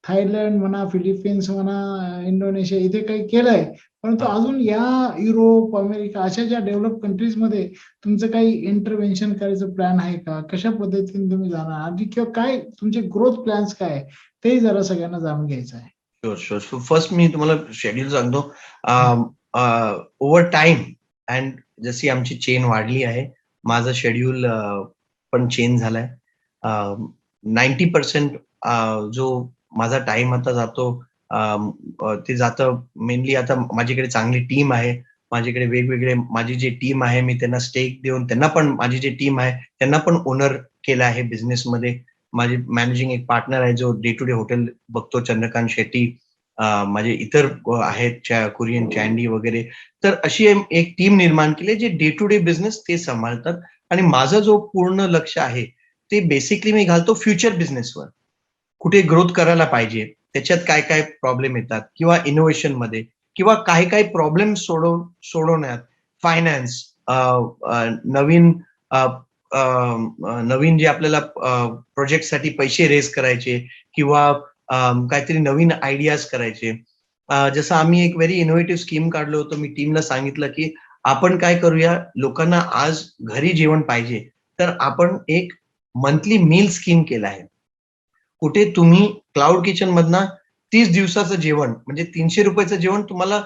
थायलंड म्हणा, फिलिपिन्स म्हणा, इंडोनेशिया इथे काही केलंय. परंतु अजून या युरोप, अमेरिका अशा ज्या डेव्हलप कंट्रीजमध्ये तुमचं काही इंटरव्हेन्शन करायचं प्लॅन आहे का? कशा पद्धतीने तुम्ही जाणार आणि किंवा काय तुमचे ग्रोथ प्लॅन्स काय आहे? ते जरा सगळ्यांना जाणून घ्यायचं आहे. Sure, sure. सो फर्स्ट मी तुम्हाला शेड्यूल सांगतो. हं. ओव्हर टाईम अँड जशी आमची चेन वाढली आहे, माझं शेड्यूल पण चेंज झालाय. 90% जो माझा टाईम आता जातो ते जातं मेनली आता माझ्याकडे चांगली टीम आहे. माझ्याकडे वेगवेगळे माझी जी टीम आहे, मी त्यांना स्टेक देऊन त्यांना पण माझी जी टीम आहे, त्यांना पण ओनर केलं आहे बिझनेसमध्ये. माझी मॅनेजिंग एक पार्टनर आहे, जो डे टू डे हॉटेल बघतो, चंद्रकांत शेट्टी. माझे इतर आहेत कोरियन कँडी वगैरे. तर अशी एक टीम निर्माण केली, जे डे टू डे बिझनेस ते सांभाळतात आणि माझं जो पूर्ण लक्ष आहे, ते बेसिकली मी घालतो फ्युचर बिझनेसवर. कुठे ग्रोथ करायला पाहिजे, त्याच्यात काय काय प्रॉब्लेम येतात, किंवा इनोव्हेशन मध्ये, किंवा काही काही प्रॉब्लेम सोडवण्यात, फायनान्स, नवीन अ, अ, नवीन जे आपल्याला प्रोजेक्टसाठी पैसे रेज करायचे, किंवा काहीतरी नवीन आयडियाज करायचे. जसं आम्ही एक व्हेरी इनोव्हेटिव्ह स्कीम काढलं होतं. मी टीमला सांगितलं की आपण काय करूया, लोकांना आज घरी जेवण पाहिजे, तर आपण एक मंथली मील स्कीम केला आहे. कुठे तुम्ही क्लाउड किचन मधनं 30 दिवसाचं जेवण, म्हणजे 300 रुपयाचं जेवण तुम्हाला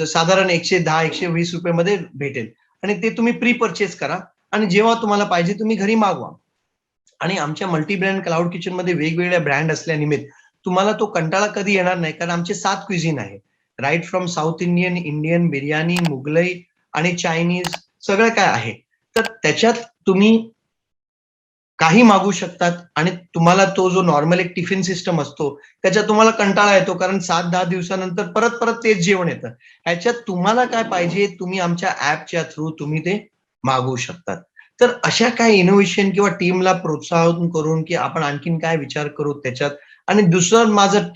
साधारण 110-120 रुपयामध्ये भेटेल, आणि ते तुम्ही प्री परचेस करा, आणि जेव्हा तुम्हाला पाहिजे तुम्ही घरी मागवा. आणि आमच्या मल्टी ब्रँड क्लाउड किचन मध्ये वेगवेगळ्या ब्रँड असल्यानिमित्त तुम्हाला तो कंटाळा कधी येणार नाही, कारण आमचे 7 क्विझिन आहे. Right from south Indian, Indian, biryani, Mughlai आणि चायनीज, सगळं काय आहे. तर त्याच्यात तुम्ही काही मागू शकतात, आणि तुम्हाला तो जो नॉर्मल एक टिफिन सिस्टम असतो त्याच्यात तुम्हाला कंटाळा येतो, कारण 7-10 दिवसानंतर परत परत तेच जेवण येतं. ह्याच्यात तुम्हाला काय पाहिजे, तुम्ही आमच्या ऍपच्या थ्रू तुम्ही ते मागवू शकतात. तर अशा काय इनोव्हेशन किंवा टीमला प्रोत्साहन करून की आपण आणखीन काय विचार करू त्याच्यात. आणि दुसरं माझं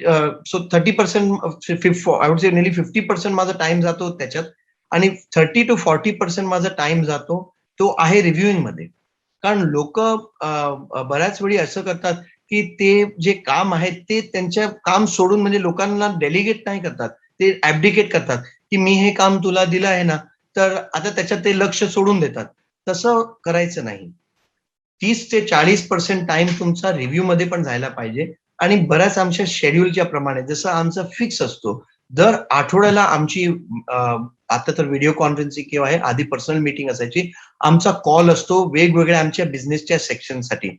so 30% I would say nearly 50% माझा टाइम जातो त्याच्यात, आणि 30-40% माझा टाइम जातो तो आहे रिव्ह्यूइंग मध्ये. कारण लोक बऱ्याच वेळी असं करतात की ते जे काम आहे ते त्यांच्या काम सोडून, म्हणजे लोकांना डेलिगेट नाही करतात, ते ऍब्डिकेट करतात की मी हे काम तुला दिलं आहे ना, तर आता त्याच्यात ते लक्ष सोडून देतात. तसं करायचं नाही. 30 ते 40% टाइम तुमचा रिव्ह्यू मध्ये पण जायला पाहिजे. आणि बऱ्याच आमच्या शेड्यूलच्या प्रमाणे, जसं आमचा फिक्स असतो, दर आठवड्याला आमची आता तर व्हिडिओ कॉन्फरन्सिंग किंवा आहे, आधी पर्सनल मीटिंग असायची, आमचा कॉल असतो वेगवेगळ्या आमच्या बिझनेसच्या सेक्शनसाठी.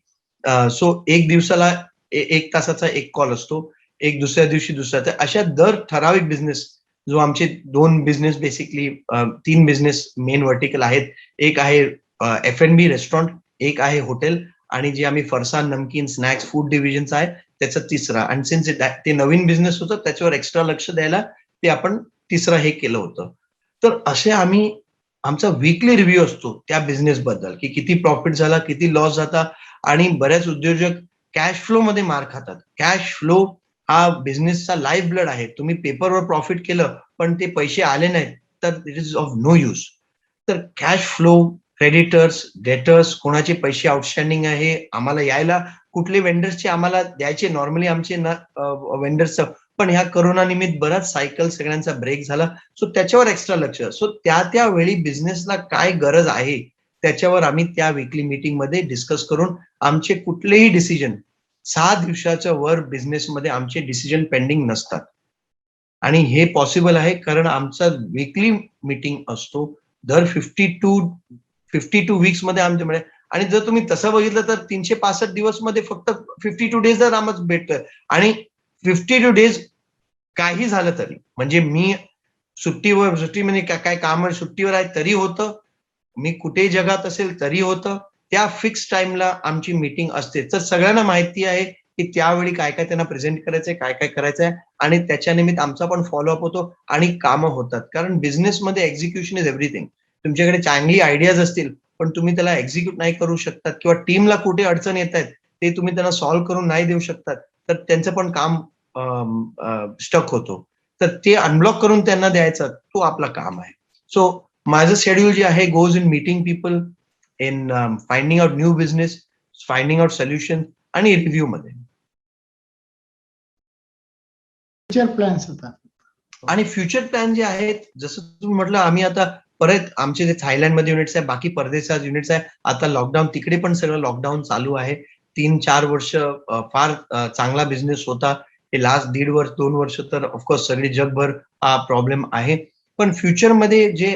सो एक दिवसाला 1 तासाचा एक कॉल असतो, एक दुसऱ्या दिवशी दुसरा. तर अशा दर ठराविक बिझनेस, जो आमचे 2 business basically, 3 business main vertical आहेत. एक आहे F&B रेस्टॉरंट, एक आहे हॉटेल, आणि जे आम्ही फरसान, नमकीन, स्नॅक्स, फूड डिव्हिजनचा आहे त्याचा तिसरा. आणि सिन्स ते नवीन बिझनेस होतं त्याच्यावर एक्स्ट्रा लक्ष द्यायला ते आपण तिसरा हे केलं होतं. तर असे आम्ही, आमचा वीकली रिव्ह्यू असतो त्या बिझनेस बद्दल, की किती प्रॉफिट झाला, किती लॉस झाला. आणि बऱ्याच उद्योजक कॅश फ्लो मध्ये मार खातात. कॅश फ्लो हा बिझनेसचा लाईफ ब्लड आहे. तुम्ही पेपरवर प्रॉफिट केलं पण ते पैसे आले नाहीत, तर it is of no use. तर कॅश फ्लो, क्रेडिटर्स, डेटर्स, कोणाचे पैसे आउटस्टँडिंग आहे, आम्हाला यायला कुठले वेंडर्सचे आम्हाला द्यायचे, नॉर्मली आमचे वेंडर्सचं, पण ह्या करोना निमित्त बराच सायकल सगळ्यांचा ब्रेक झाला. सो त्याच्यावर एक्स्ट्रा लक्ष. सो त्या वेळी बिझनेसला काय गरज आहे त्याच्यावर आम्ही त्या वीकली मीटिंग मध्ये डिस्कस करून आमचे कुठलेही डिसिजन, 6 दिवसाच्या वर बिझनेसमध्ये आमचे डिसिजन पेंडिंग नसतात. आणि हे पॉसिबल आहे कारण आमचा वीकली मीटिंग असतो दर 52 वीक्स मध्ये आमच्याकडे. आणि जर तुम्ही तसं बघितलं तर 365 दिवस मध्ये फक्त 52 डेज आम्हाला भेटतोय. आणि 52 डेज काही झालं तरी, म्हणजे मी सुट्टी म्हणजे काय काम सुट्टीवर आहे तरी होतं, मी कुठेही जगात असेल तरी होतं, त्या फिक्स टाइमला आमची मीटिंग असते. तर सगळ्यांना माहिती आहे की त्यावेळी काय काय त्यांना प्रेझेंट करायचंय, काय काय करायचंय, आणि त्याच्या निमित्त आमचा पण फॉलोअप होतो आणि कामं होतात. कारण बिझनेसमध्ये एक्झिक्युशन इज एव्हरीथिंग. तुमच्याकडे चांगली आयडियाज असतील पण तुम्ही त्याला एक्झिक्यूट नाही करू शकतात, किंवा टीमला कुठे अडचण येत आहेत ते तुम्ही त्यांना सॉल्व्ह करून नाही देऊ शकतात, तर त्यांचं पण काम स्टक होतो. तर ते अनब्लॉक करून त्यांना द्यायचं, तो आपला काम आहे. सो माझं शेड्यूल जे आहे goes in meeting people, in finding out new business, finding out solution, आणि रिव्ह्यू मध्ये. फ्युचर प्लॅन्स होता. आणि फ्युचर प्लॅन जे आहेत, जसं तुम्ही म्हटलं, आम्ही आता परत आमचे जे थायलंडमध्ये युनिट्स आहे, बाकी परदेशात युनिट्स आहे, आता लॉकडाऊन, तिकडे पण सगळं लॉकडाऊन चालू आहे. 3-4 वर्ष फार चांगला बिझनेस होता. हे लास्ट 1.5 वर्ष 2 वर्ष तर ऑफकोर्स सगळे जगभर हा प्रॉब्लेम आहे. पण फ्युचरमध्ये जे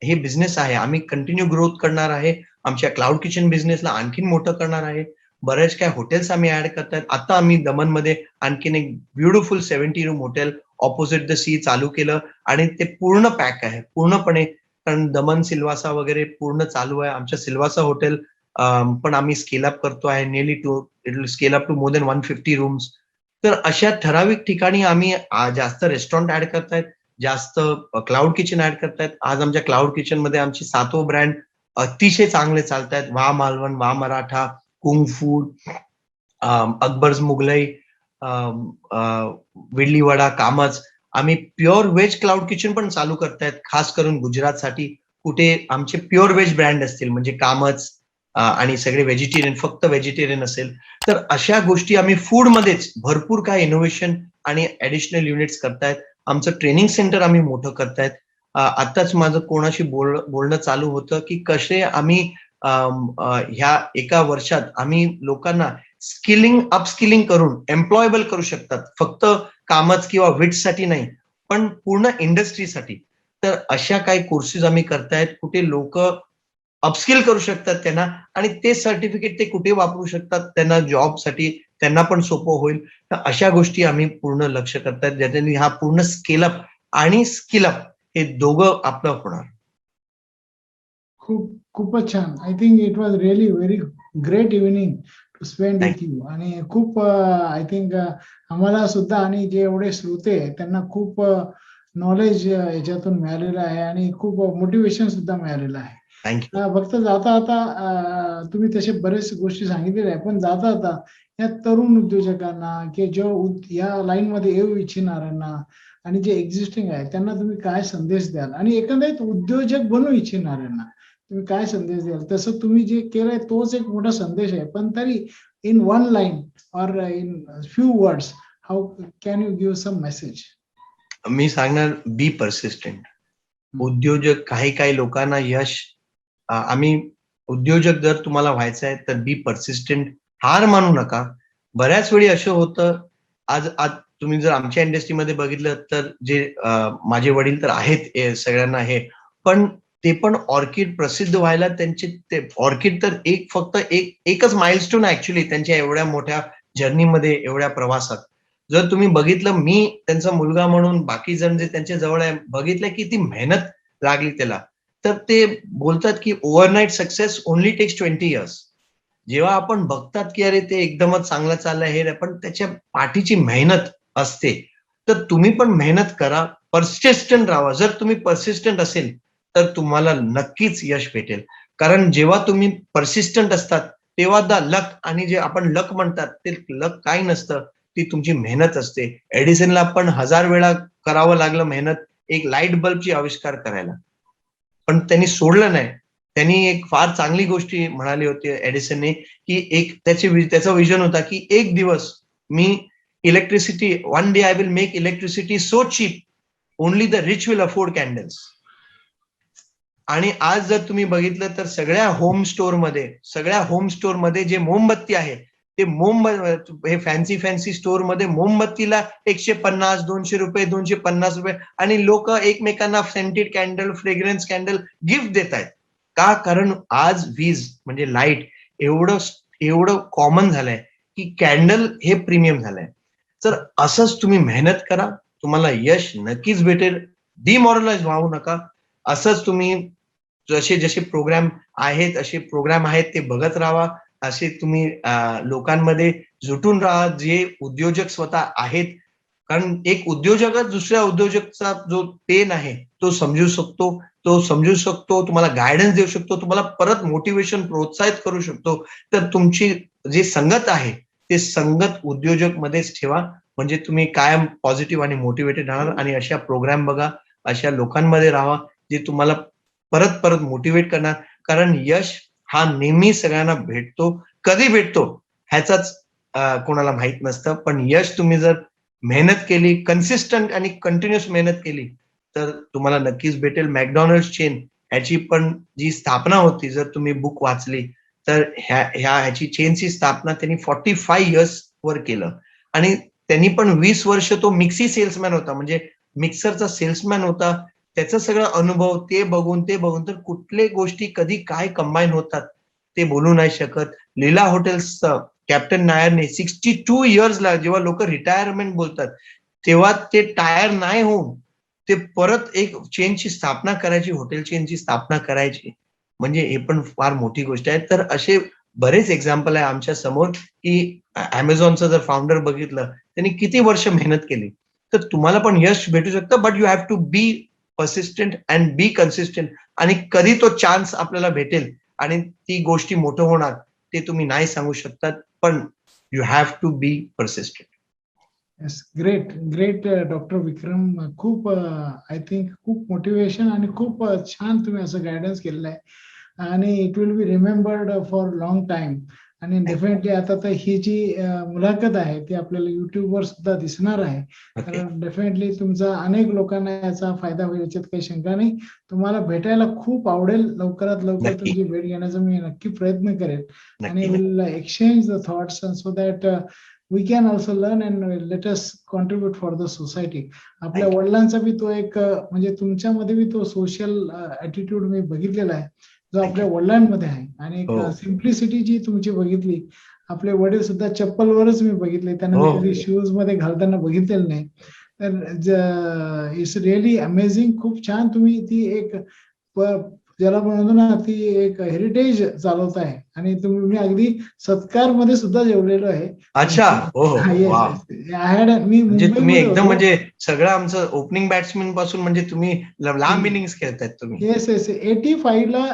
हे बिझनेस आहे, आम्ही कंटिन्यू ग्रोथ करणार आहे. आमच्या क्लाउड किचन बिझनेसला आणखीन मोठं करणार आहे. बरेच काय हॉटेल्स आम्ही ऍड करतात. आता आम्ही दमनमध्ये आणखीन एक beautiful 70 room hotel opposite the sea चालू केलं, आणि ते पूर्ण पॅक आहे पूर्णपणे. कारण दमन, सिल्वासा वगैरे पूर्ण चालू आहे. आमच्या सिल्वासा हॉटेल पण आम्ही स्केल अप करतो आहे, nearly it will scale up to more than 150 rooms. तर अशा ठराविक ठिकाणी आम्ही जास्त रेस्टॉरंट ऍड करतायत, जास्त क्लाउड किचन ऍड करतायत. आज आमच्या क्लाउड किचन मध्ये आमची 7वं ब्रँड अतिशय चांगले चालतायत. वा मालवण, वा मराठा, कुंग फूड, अकबर्स मुघलाई, विडलीवाडा, कामच. आम्ही प्युअर व्हेज क्लाउड किचन पण चालू करतायत, खास करून गुजरातसाठी. कुठे आमचे प्युअर व्हेज ब्रँड असतील, म्हणजे कामच आणि सगळे व्हेजिटेरियन, फक्त व्हेजिटेरियन असेल, तर अशा गोष्टी आम्ही फूडमध्येच भरपूर काय इनोव्हेशन आणि ऍडिशनल युनिट्स करतायत. आमचं ट्रेनिंग सेंटर आम्ही मोठं करतायत. आत्ताच माझं कोणाशी बोलणं चालू होतं की कसे आम्ही ह्या एका वर्षात आम्ही लोकांना अपस्किलिंग करून एम्प्लॉयबल करू शकतात, फक्त कामच किंवा विट्ससाठी नाही, पण पूर्ण इंडस्ट्रीसाठी. तर अशा काही कोर्सेस आम्ही करतायत, कुठे लोक अपस्किल करू शकतात त्यांना, आणि ते सर्टिफिकेट ते कुठे वापरू शकतात त्यांना जॉबसाठी, त्यांना पण सोपं होईल. तर अशा गोष्टी आम्ही पूर्ण लक्ष करतायत, ज्याच्याने हा पूर्ण स्केलअप आणि स्किलअप हे दोघं आपलं होणार. खूपच छान. I think it was really very great evening to spend with you. आणि खूप आय थिंक आम्हाला सुद्धा आणि जे एवढे श्रोते आहेत त्यांना खूप नॉलेज याच्यातून मिळालेलं आहे आणि खूप मोटिवेशन सुद्धा मिळालेलं आहे. थँक्यू. फक्त जाता आता तुम्ही तसे बरेच गोष्टी सांगितलेल्या आहे, पण जाता आता या तरुण उद्योजकांना की जो या लाईन मध्ये येऊ इच्छिणाऱ्यांना आणि जे एक्झिस्टिंग आहे त्यांना तुम्ही काय संदेश द्याल, आणि एकंदरीत उद्योजक बनू इच्छिणाऱ्यांना तुम्ही काय संदेश द्याल? तसं तुम्ही जे केलंय तोच एक मोठा संदेश आहे, पण तरी in one line or in few words how can you give some message? मी सांगणार, बी परसिस्टंट. उद्योजक, काही लोकांना यश, आम्ही उद्योजक जर तुम्हाला व्हायचं आहे तर बी परसिस्टंट, हार मानू नका. बऱ्याच वेळी असं होतं, आज तुम्ही जर आमच्या इंडस्ट्रीमध्ये बघितलं तर जे माझे वडील तर आहेत सगळ्यांना हे, पण ते पण ऑर्किड प्रसिद्ध व्हायला त्यांचे ते ऑर्किड तर फक्त एकच माइलस्टोन ऍक्च्युली त्यांच्या एवढ्या मोठ्या जर्नीमध्ये, एवढ्या प्रवासात. जर तुम्ही बघितलं, मी त्यांचा मुलगा म्हणून बाकी जण जे त्यांच्या जवळ आहे बघितलं की ती मेहनत लागली त्याला, तर ते बोलतात की overnight success only takes 20 years. जेव्हा आपण बघतात की अरे ते एकदमच चांगलं चाललंय हे, पण त्याच्या पाठीची मेहनत असते. तर तुम्ही पण मेहनत करा, परसिस्टंट राहा. जर तुम्ही परसिस्टंट असेल तर तुम्हाला नक्कीच यश भेटेल. कारण जेव्हा तुम्ही परसिस्टंट असतात तेव्हा द लक, आणि जे आपण लक म्हणतात ते लक काही नसतं, ती तुमची मेहनत असते. एडिसनला पण 1000 वेळा करावं लागलं मेहनत एक लाईट बल्बची आविष्कार करायला, पण त्यांनी सोडलं नाही. त्यांनी एक फार चांगली गोष्टी म्हणाली होती एडिसनने, की त्याचा विजन होता की एक दिवस मी electricity, one day I will make electricity so cheap only the rich will afford candles. आणि आज जर तुम्ही बघितलं तर सगळ्या होम स्टोअरमध्ये जे मोमबत्ती आहे, ते हे फॅन्सी स्टोअरमध्ये मोमबत्तीला 150, 200 रुपये, 250 रुपये, आणि लोक एकमेकांना scented candle, fragrance candle gift देत आहेत. का? कारण आज वीज म्हणजे लाईट एवढं कॉमन झालंय की कॅन्डल हे प्रीमियम झालंय. तर असंच तुम्ही मेहनत करा, तुम्हाला यश नक्कीच भेटेल. डिमॉरलाइज व्हावू नका. असंच तुम्ही जसे प्रोग्राम आहेत ते बघत राहा. असे तुम्ही लोकांमध्ये जुटून राहा जे उद्योजक स्वतः आहेत. कारण एक उद्योजकच दुसऱ्या उद्योजकचा जो पेन आहे तो समजू शकतो, तुम्हाला गायडन्स देऊ शकतो, तुम्हाला परत मोटिवेशन, प्रोत्साहित करू शकतो. तर तुमची जी संगत आहे ते संगत उद्योजक मध्येच ठेवा, म्हणजे तुम्ही कायम पॉझिटिव्ह आणि मोटिवेटेड राहणार. आणि अशा प्रोग्राम बघा, अशा लोकांमध्ये राहा जे तुम्हाला परत मोटिवेट करणार. कारण यश हा नेहमी सगळ्यांना भेटतो, कधी भेटतो ह्याचाच कोणाला माहित नसतं. पण यश तुम्ही जर मेहनत केली, कन्सिस्टंट आणि कंटिन्युअस मेहनत केली तर तुम्हाला नक्कीच भेटेल. मॅकडॉनल्ड चेन ह्याची पण जी स्थापना होती, जर तुम्ही बुक वाचली तर ह्याची चेनची स्थापना त्यांनी 45 इयर्स वर केलं. आणि त्यांनी पण 20 वर्ष तो मिक्सी सेल्समॅन होता, म्हणजे मिक्सरचा सेल्समॅन होता. त्याचा सगळा अनुभव ते बघून तर कुठले गोष्टी कधी काय कंबाईन होतात ते बोलू नाही शकत. लीला हॉटेल्स कॅप्टन नायरने 62 इयर्सला, जेव्हा लोक रिटायरमेंट बोलतात तेव्हा ते टायर नाही होऊन ते परत एक चेनची स्थापना करायची, हॉटेल चेनची स्थापना करायची, म्हणजे हे पण फार मोठी गोष्ट आहे. तर असे बरेच एक्झाम्पल आहे आमच्या समोर, की अमेझॉनचं जर फाउंडर बघितलं त्यांनी किती वर्ष मेहनत केली. तर तुम्हाला पण यश भेटू शकतं, but you have to be persistent and be consistent. आणि कधी तो चान्स आपल्याला भेटेल आणि ती गोष्टी मोठं होणार ते तुम्ही नाही सांगू शकतात, पण you have to be persistent. Yes, great doctor Vikram. खूप आय थिंक खूप मोटिवेशन आणि खूप छान तुम्ही असं गायडन्स केलेलं आहे आणि it will be remembered for long time. आणि डेफिनेटली आता तर ही जी मुलाखत आहे ती आपल्याला युट्यूबवर सुद्धा दिसणार आहे. ओके. तर डेफिनेटली तुमचा अनेक लोकांना याचा फायदा होईल याच्यात काही शंका नाही. तुम्हाला भेटायला खूप आवडेल. लवकरात लवकर नक्की. तुमची भेट घेण्याचा मी नक्की प्रयत्न करेन आणि नक्की. Will exchange the thoughts so that we can also learn and let us contribute for the society. आपल्या Thank you. वडिलांचा बी तो एक म्हणजे तुमच्यामध्ये बी तो सोशल ऍटिट्यूड मी बघितलेला आहे जो Thank आपल्या you. वडिलांमध्ये आहे आणि एक हो. सिम्प्लिसिटी जी तुमची बघितली. आपले वडील सुद्धा चप्पलवरच मी बघितले, त्यांना मी हो. कधी शूज मध्ये घालताना बघितलेलं नाही. तर इट्स रिअली अमेझिंग. खूप छान तुम्ही ती एक ज्याला म्हणतो ना ती एक हेरिटेज चालवत आहे आणि तुम्ही अगदी सत्कार मध्ये सुद्धा जेवलेलो आहे. अच्छा. हो, हा, येस, वा. येस. मी म्हणजे तुम्ही मुंबईमध्ये एकदम होतो. म्हणजे सगळं आमचं ओपनिंग बॅट्समॅन पासून म्हणजे तुम्ही लांब इनिंग्स खेळतायत तुम्ही. Yes, yes. 85 ला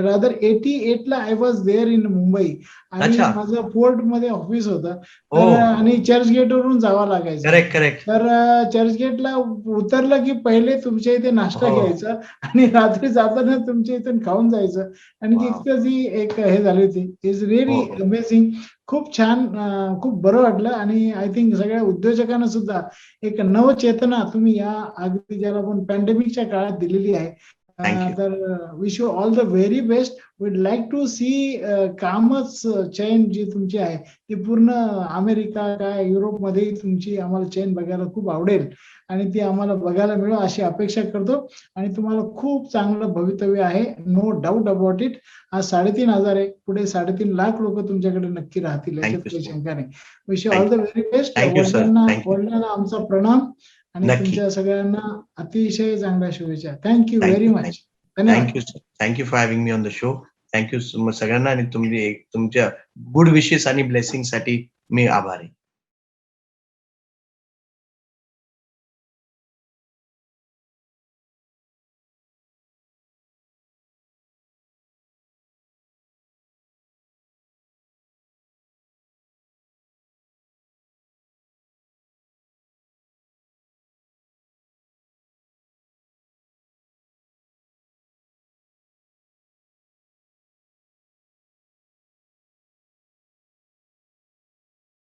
रादर 88 ला I was there in Mumbai आणि अच्छा. माझं फोर्ट मध्ये ऑफिस होतं. हो. तर आणि चर्च गेट वरून जावं लागायचं. करेक्ट. तर चर्च गेटला उतरलं की पहिले तुमच्या इथे नाश्ता हो. घ्यायचा आणि रात्री जाताना तुमच्या इथून खाऊन जायचं आणि Wow. तितकं ती एक हे झाली होती. इज रिअली हो. अमेझिंग. खूप छान. खूप बरं वाटलं आणि आय थिंक सगळ्या उद्योजकांना सुद्धा एक नवचेतना तुम्ही या अगदी ज्याला आपण पॅन्डेमिकच्या काळात दिलेली आहे. Thank you. तर wish you all the very best. We'd like to see कामच चेन जी तुमची आहे ती पूर्ण अमेरिका काय युरोपमध्येही तुमची आम्हाला चेन बघायला खूप आवडेल आणि ती आम्हाला बघायला मिळो अशी अपेक्षा करतो आणि तुम्हाला खूप चांगलं भवितव्य आहे. No doubt about it. आज 3,500 आहे, पुढे 3.5 लाख लोक तुमच्याकडे नक्की राहतील, याच्यात Thank you, काही sir. शंका नाही. Wish you all Thank the you. Very best. Thank you, sir. Thank you. वडिलांना आमचा प्रणाम आणि नक्की. तुमच्या सगळ्यांना अतिशय चांगल्या शुभेच्छा. Thank you very much. धन्यवाद. Thank you sir. Thank you for having me on the show. Thank you सगळ्यांना आणि तुमच्या गुड विशेस आणि ब्लेसिंग साठी मी आभारी.